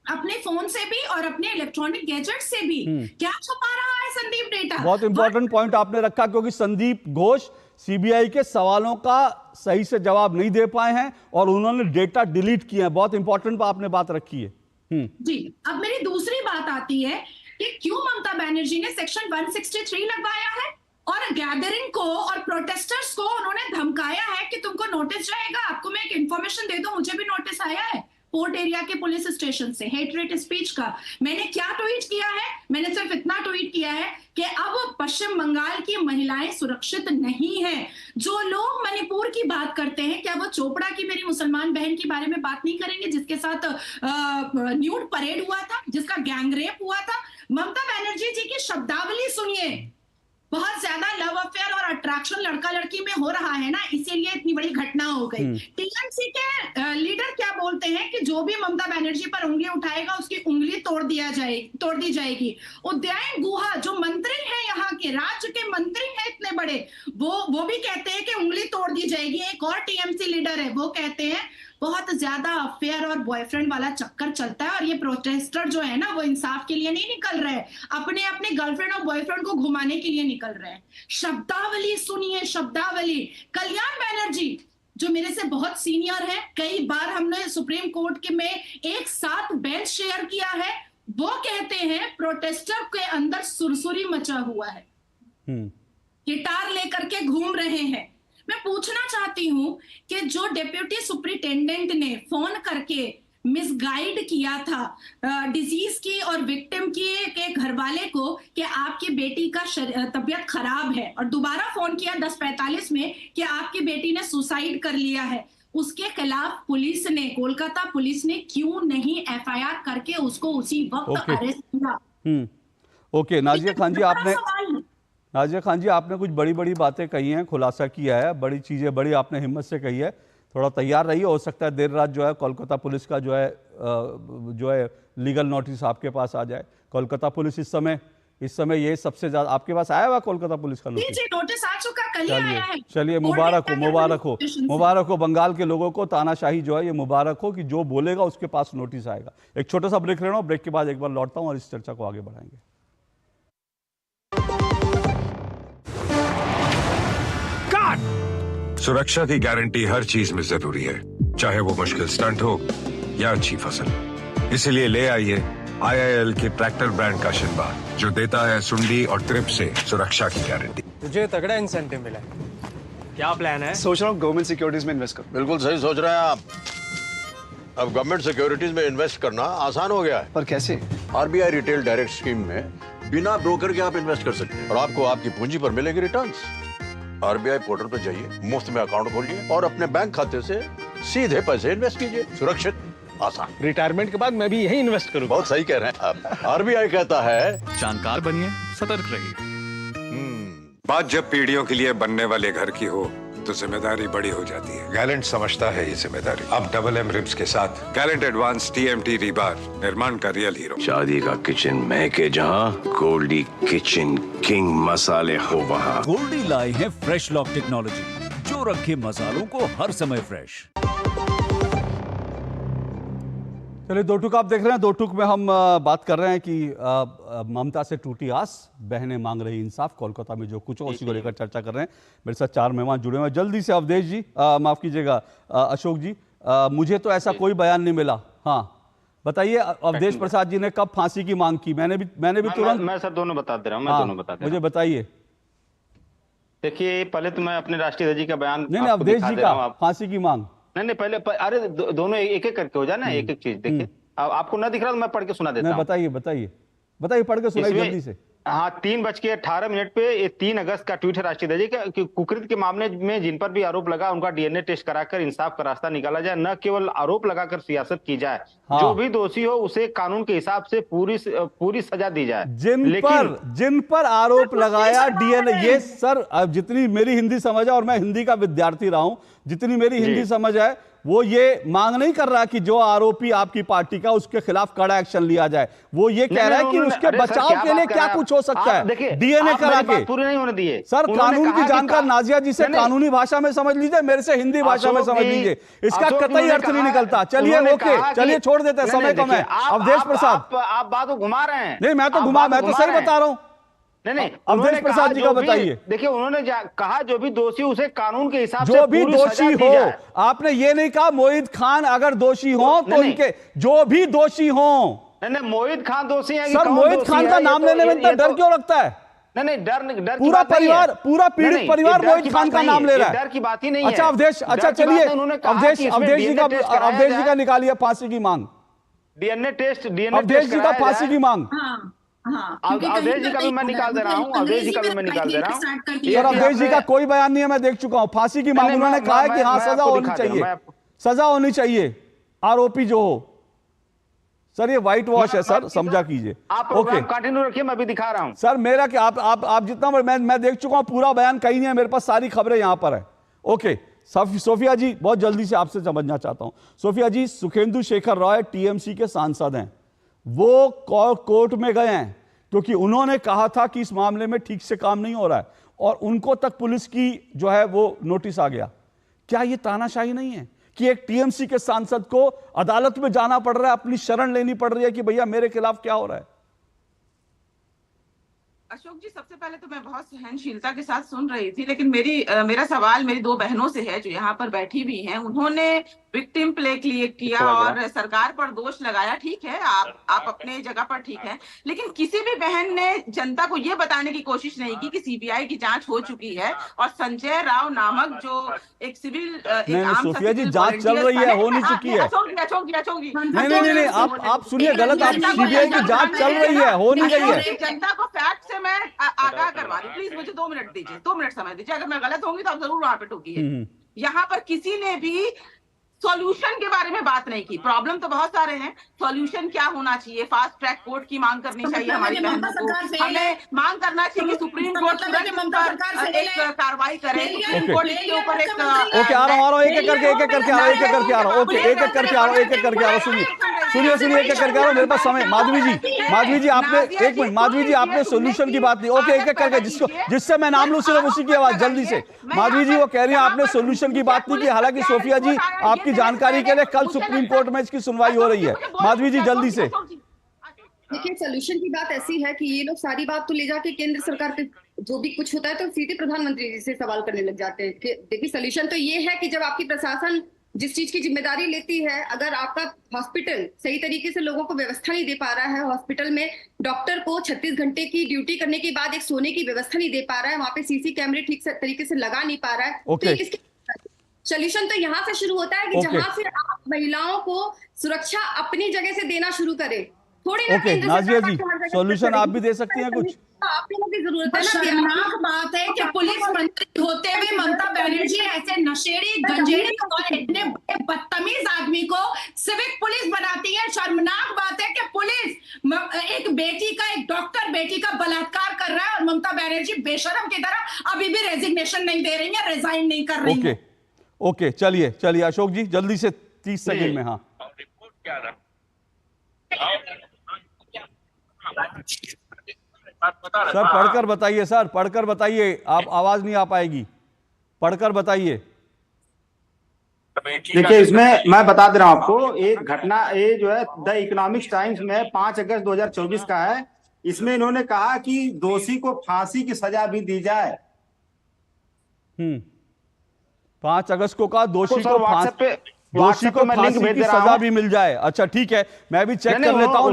अपने फोन से भी और अपने इलेक्ट्रॉनिक गैजेट से भी। क्या छुपा रहा है संदीप डेटा? बहुत इंपॉर्टेंट पॉइंट आपने रखा, क्योंकि संदीप घोष सीबीआई के सवालों का सही से जवाब नहीं दे पाए हैं और उन्होंने डेटा डिलीट किए हैं। बहुत इंपॉर्टेंट आपने बात रखी है। जी, अब मेरी दूसरी बात आती है कि क्यों ममता बनर्जी ने सेक्शन 163 लगवाया है और गैदरिंग को और प्रोटेस्टर्स को उन्होंने धमकाया है कि तुमको नोटिस जाएगा। आपको मैं एक इंफॉर्मेशन दे दूं, मुझे भी नोटिस आया है पोर्ट एरिया के पुलिस स्टेशन से हेटरेट स्पीच का। मैंने क्या ट्वीट किया है? मैंने सिर्फ इतना ट्वीट किया है कि अब पश्चिम बंगाल की महिलाएं सुरक्षित नहीं हैं। जो लोग मणिपुर की बात करते हैं, क्या वो चोपड़ा की मेरी मुसलमान बहन के बारे में बात नहीं करेंगे जिसके साथ न्यूड परेड हुआ था, जिसका गैंगरेप हुआ था? ममता बनर्जी जी की शब्दावली सुनिए, बहुत ज्यादा लव अफेयर और अट्रैक्शन लड़का लड़की में हो रहा है ना, इसीलिए इतनी बड़ी घटना हो गई। टीएमसी के लीडर क्या बोलते हैं कि जो भी ममता बनर्जी पर उंगली उठाएगा उसकी उंगली तोड़ दी जाएगी। उदयन गुहा जो मंत्री है, यहाँ के राज्य के मंत्री हैं इतने बड़े, वो भी कहते हैं कि उंगली तोड़ दी जाएगी। एक और टीएमसी लीडर है, वो कहते हैं बहुत ज्यादा अफेयर और बॉयफ्रेंड वाला चक्कर चलता है और ये प्रोटेस्टर जो है ना वो इंसाफ के लिए नहीं निकल रहे, अपने गर्लफ्रेंड और बॉयफ्रेंड को घुमाने के लिए निकल रहे हैं। शब्दावली सुनिए, शब्दावली। कल्याण बैनर्जी जो मेरे से बहुत सीनियर है, कई बार हमने सुप्रीम कोर्ट के में एक साथ बेंच शेयर किया है, वो कहते हैं प्रोटेस्टर के अंदर सुरसुरी मचा हुआ है, गिटार लेकर के घूम रहे हैं। मैं पूछना चाहती हूं कि जो डिप्यूटी सुप्रिंटेंडेंट ने फोन करके मिसगाइड किया था डिजीज की और विक्टिम के घर वाले को कि आपकी बेटी का तबीयत खराब है, और दोबारा फोन किया 10:45 में कि आपकी बेटी ने सुसाइड कर लिया है, उसके खिलाफ पुलिस ने, कोलकाता पुलिस ने क्यों नहीं FIR करके उसको उसी वक्त अरेस्ट किया? ओके, नाजिया खान जी आपने कुछ बड़ी बड़ी बातें कही हैं, खुलासा किया है, बड़ी चीजें बड़ी आपने हिम्मत से कही है। थोड़ा तैयार रहिए, हो सकता है देर रात जो है कोलकाता पुलिस का जो है लीगल नोटिस आपके पास आ जाए। कोलकाता पुलिस इस समय ये सबसे ज्यादा आपके पास आया हुआ कोलकाता पुलिस का नोटिस? जी, नोटिस आ चुका, कल ही आया है। चलिए, मुबारक हो बंगाल के लोगों को, तानाशाही जो है ये मुबारक हो कि जो बोलेगा उसके पास नोटिस आएगा। एक छोटा सा ब्रेक ले रहा हूं, ब्रेक के बाद एक बार लौटता हूं और इस चर्चा को आगे बढ़ाएंगे। सुरक्षा की गारंटी हर चीज में जरूरी है, चाहे वो मुश्किल स्टंट हो या अच्छी फसल। इसलिए ले आइए IIL के ट्रैक्टर ब्रांड का शिनबा, जो देता है सुंडी और ट्रिप से सुरक्षा की गारंटी। तुझे तगड़ा इंसेंटिव मिला है, क्या प्लान है? सोच रहा हूँ गवर्नमेंट सिक्योरिटीज में इन्वेस्ट करूं। बिल्कुल सही सोच रहे हैं आप। अब गवर्नमेंट सिक्योरिटीज में इन्वेस्ट करना आसान हो गया है। पर कैसे? RBI रिटेल डायरेक्ट स्कीम में बिना ब्रोकर के आप इन्वेस्ट कर सकते हैं और आपको आपकी पूंजी पर मिलेगी रिटर्न्स। RBI पोर्टल पर जाइए, मुफ्त में अकाउंट खोलिए और अपने बैंक खाते से सीधे पैसे इन्वेस्ट कीजिए। सुरक्षित, आसान। रिटायरमेंट के बाद मैं भी यही इन्वेस्ट करूँ। बहुत सही कह रहे हैं आप। RBI कहता है जानकार बनिए, सतर्क रहिए। बात जब पीढ़ियों के लिए बनने वाले घर की हो तो जिम्मेदारी बड़ी हो जाती है। गैलेंट समझता है ये जिम्मेदारी। अब MM रिब्स के साथ गैलेंट एडवांस TMT रीबार, निर्माण का रियल हीरो। शादी का किचन महके जहां, गोल्डी किचन किंग मसाले हो वहां। गोल्डी लाए हैं फ्रेश लॉक टेक्नोलॉजी, जो रखे मसालों को हर समय फ्रेश। चलिए, दो टूक आप देख रहे हैं। दो टूक में हम बात कर रहे हैं कि ममता से टूटी आस, बहनें मांग रही इंसाफ, कोलकाता में जो कुछ हो उसी को लेकर चर्चा कर रहे हैं। मेरे साथ 4 मेहमान जुड़े हुए हैं। जल्दी से अवधेश जी, माफ कीजिएगा अशोक जी, मुझे तो ऐसा कोई बयान नहीं मिला। हाँ बताइए, अवधेश प्रसाद जी ने कब फांसी की मांग की? मैंने भी तुरंत मैं सर दोनों बता दे रहा हूँ, मैं दोनों बता दे रहा हूँ। मुझे बताइए। देखिए, पहले तो मैं अपने राष्ट्रीय अध्यक्ष जी का बयान नहीं, अवधेश जी का फांसी की मांग नहीं पहले अरे दोनों एक एक करके हो जाए ना, एक एक चीज। देखिए, अब आपको ना दिख रहा तो मैं पढ़ के सुना देता हूँ। बताइए, पढ़ के सुनाइए जल्दी से। हाँ, 3:18 पे ये 3 अगस्त का ट्वीट है राष्ट्रीय अध्यक्ष का कि कुकृत्य के मामले में जिन पर भी आरोप लगा उनका DNA टेस्ट कराकर इंसाफ का रास्ता निकाला जाए, न केवल आरोप लगाकर सियासत की जाए। हाँ। जो भी दोषी हो उसे कानून के हिसाब से पूरी सजा दी जाए। जिन पर आरोप लगाया DNA, ये सर अब जितनी मेरी हिंदी समझ है, और मैं हिंदी का विद्यार्थी रहा हूं, जितनी मेरी हिंदी समझ है, वो ये मांग नहीं कर रहा कि जो आरोपी आपकी पार्टी का उसके खिलाफ कड़ा एक्शन लिया जाए। वो ये कह रहा है कि उसके बचाव के लिए क्या कुछ हो सकता है, DNA करा के। पूरी नहीं होने दिए सर, कानून की जानकार नाजिया जी से कानूनी भाषा में समझ लीजिए, मेरे से हिंदी भाषा में समझ लीजिए, इसका कतई अर्थ नहीं निकलता। चलिए ओके, चलिए छोड़ देते हैं, समय कम है। अवधेश प्रसाद, आप बात को घुमा रहे हैं। नहीं, मैं तो सही बता रहा हूं। नहीं, अवधेश प्रसाद जी का बताइए। देखिए, उन्होंने कहा जो भी दोषी उसे कानून के हिसाब से जो भी दोषी हो, आपने ये नहीं कहा मोहित खान अगर दोषी हो तो उनके जो भी दोषी हो। नहीं, मोहित खान दोषी है। सर, मोहित खान का नाम लेने में इतना डर क्यों लगता है? नहीं, डर पूरा परिवार, पूरा पीड़ित परिवार मोहित खान का नाम ले रहा है। डर की बात ही नहीं है। अच्छा अवधेश, अच्छा चलिए, अवधेश जी का निकालिए फांसी की मांग। DNA टेस्ट, अवधेश जी का फांसी की मांग। अवधेश जी का भी मैं निकाल दे रहा हूँ। अवधेश जी का भी मैं निकाल दे रहा हूँ। सर, अवधेश जी का कोई बयान नहीं है, मैं देख चुका हूँ। फांसी की मांग उन्होंने कहा है कि हाँ सजा होनी चाहिए, सजा होनी चाहिए आरोपी जो हो। सर, ये व्हाइट वॉश है सर, समझा कीजिए। ओके, कंटिन्यू रखिए, मैं भी दिखा रहा हूँ। सर, मेरा क्या आप जितना मैं देख चुका हूँ, पूरा बयान कहीं नहीं है, मेरे पास सारी खबरें यहां पर है। ओके, सोफिया जी, बहुत जल्दी से आपसे समझना चाहता हूं। सोफिया जी, सुखेंदु शेखर रॉय TMC के सांसद हैं, वो कोर्ट में गए हैं क्योंकि उन्होंने कहा था कि इस मामले में ठीक से काम नहीं हो रहा है, और उनको तक पुलिस की जो है वो नोटिस आ गया। क्या ये तानाशाही नहीं है? कि एक टीएमसी के सांसद को अदालत में जाना पड़ रहा है, अपनी शरण लेनी पड़ रही है कि भैया मेरे खिलाफ क्या हो रहा है? अशोक जी, सबसे पहले तो मैं बहुत सहनशीलता के साथ सुन रही थी, लेकिन मेरा सवाल मेरी दो बहनों से है जो यहाँ पर बैठी भी हैं। उन्होंने विक्टिम प्ले किया और सरकार पर दोष लगाया। ठीक है, आप अपने जगह पर ठीक है, लेकिन किसी भी बहन ने जनता को ये बताने की कोशिश नहीं की कि सीबीआई की जांच हो चुकी है और संजय राव नामक जो एक सिविल सोफिया जी, जांच चल रही है, हो नहीं चुकी है। नहीं, आप सुनिए, गलत, आप सीबीआई की जांच चल रही है, हो नहीं रही है। जनता को फैक्ट से मैं आगाह करवा रही हूँ। प्लीज मुझे 2 मिनट दीजिए, 2 मिनट समय दीजिए। अगर मैं गलत होंगी तो आप जरूर वहां पे टोकिए। यहाँ पर किसी ने भी सॉल्यूशन के बारे में बात नहीं की। प्रॉब्लम तो बहुत सारे हैं, सॉल्यूशन क्या होना चाहिए? फास्ट ट्रैक कोर्ट की मांग करनी चाहिए हमारी बहनों को। हमें मांग करना चाहिए कि सुप्रीम कोर्ट एक कार्रवाई करे, सुप्रीम कोर्ट इसके ऊपर एक ओके, आ रहा हूँ, एक एक करके आ रहा हूँ, ओके, एक एक करके आ रहा हूँ, सुनिए, एक एक करके आ रहा हूँ, मेरे पास समय। माधवी जी आपने, एक मिनट, माधवी जी आपने सोल्यूशन की बात नहीं, ओके, एक एक करके, जिससे मैं नाम लूं सिर्फ उसी की आवाज, जल्दी से। माधवी जी वो कह रही है आपने सोल्यूशन की बात नहीं की, हालांकि सोफिया जी आपकी जानकारी के लिए कल सुप्रीम कोर्ट में इसकी सुनवाई हो रही है। माधवी जी जल्दी से। देखिए, सोल्यूशन की बात ऐसी है कि ये लोग सारी बात तो ले जाके केंद्र सरकार पे जो भी कुछ होता है तो सीधे प्रधानमंत्री जी से सवाल करने लग जाते हैं। देखिए, सोल्यूशन तो ये है कि जब आपकी प्रशासन जिस चीज की जिम्मेदारी लेती है, अगर आपका हॉस्पिटल सही तरीके से लोगों को व्यवस्था नहीं दे पा रहा है, हॉस्पिटल में डॉक्टर को 36 घंटे की ड्यूटी करने के बाद एक सोने की व्यवस्था नहीं दे पा रहा है, वहां पे सीसी कैमरे ठीक से तरीके से लगा नहीं पा रहा है, तो सोल्यूशन तो यहाँ से शुरू होता है कि जहां से आप महिलाओं को सुरक्षा अपनी जगह से देना शुरू करें। थोड़ी नाजिया जी, सोल्यूशन आप भी दे सकती हैं कुछ? आप लोगों की जरूरत है ना। शर्मनाक बात है कि पुलिस मंत्री होते हुए ममता बनर्जी ऐसे नशेड़ी, गंजेड़ी और इतने बदतमीज आदमी को सिविक पुलिस बनाती है। शर्मनाक बात है कि पुलिस एक बेटी का, एक डॉक्टर बेटी का बलात्कार कर रहा है और ममता बनर्जी बेशरम की तरह अभी भी रेजिग्नेशन नहीं दे रही है, रिजाइन नहीं कर रही है। ओके, चलिए अशोक जी जल्दी से 30 सेकंड में। हाँ, सर पढ़कर बताइए, सर पढ़कर बताइए, आप आवाज नहीं आ पाएगी, पढ़कर बताइए। देखिए, इसमें मैं बता दे रहा हूं आपको, एक घटना ये जो है द इकोनॉमिक्स टाइम्स में 5 अगस्त 2024 का है। इसमें इन्होंने कहा कि दोषी को फांसी की सजा भी दी जाए। 5 अगस्त को कहा दोषी को फांसी की सजा भी मिल जाए। अच्छा ठीक है, मैं भी चेक कर लेता हूं,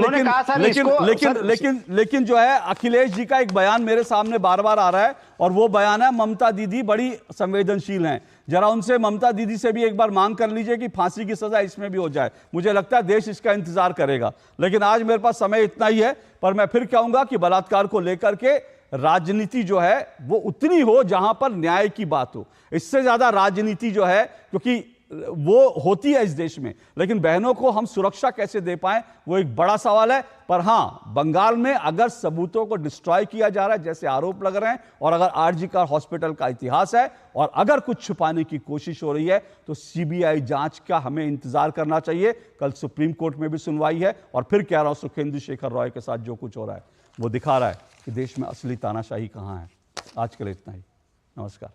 लेकिन जो है अखिलेश जी का एक बयान मेरे सामने बार बार आ रहा है और वो बयान है ममता दीदी बड़ी संवेदनशील हैं। जरा उनसे, ममता दीदी से भी एक बार मांग कर लीजिए कि फांसी की सजा इसमें भी हो जाए। मुझे लगता है देश इसका इंतजार करेगा। लेकिन आज मेरे पास समय इतना ही है, पर मैं फिर कहूंगा कि बलात्कार को लेकर के राजनीति जो है वो उतनी हो जहां पर न्याय की बात हो। इससे ज्यादा राजनीति जो है, क्योंकि वो होती है इस देश में, लेकिन बहनों को हम सुरक्षा कैसे दे पाएं वो एक बड़ा सवाल है। पर हां, बंगाल में अगर सबूतों को डिस्ट्रॉय किया जा रहा है जैसे आरोप लग रहे हैं, और अगर आरजी कर हॉस्पिटल का इतिहास है और अगर कुछ छुपाने की कोशिश हो रही है, तो सीबीआई जांच का हमें इंतजार करना चाहिए। कल सुप्रीम कोर्ट में भी सुनवाई है और फिर कह रहा हूं, सुखेंदु शेखर रॉय के साथ जो कुछ हो रहा है वो दिखा रहा है कि देश में असली तानाशाही कहां है। आज के लिए इतना ही, नमस्कार।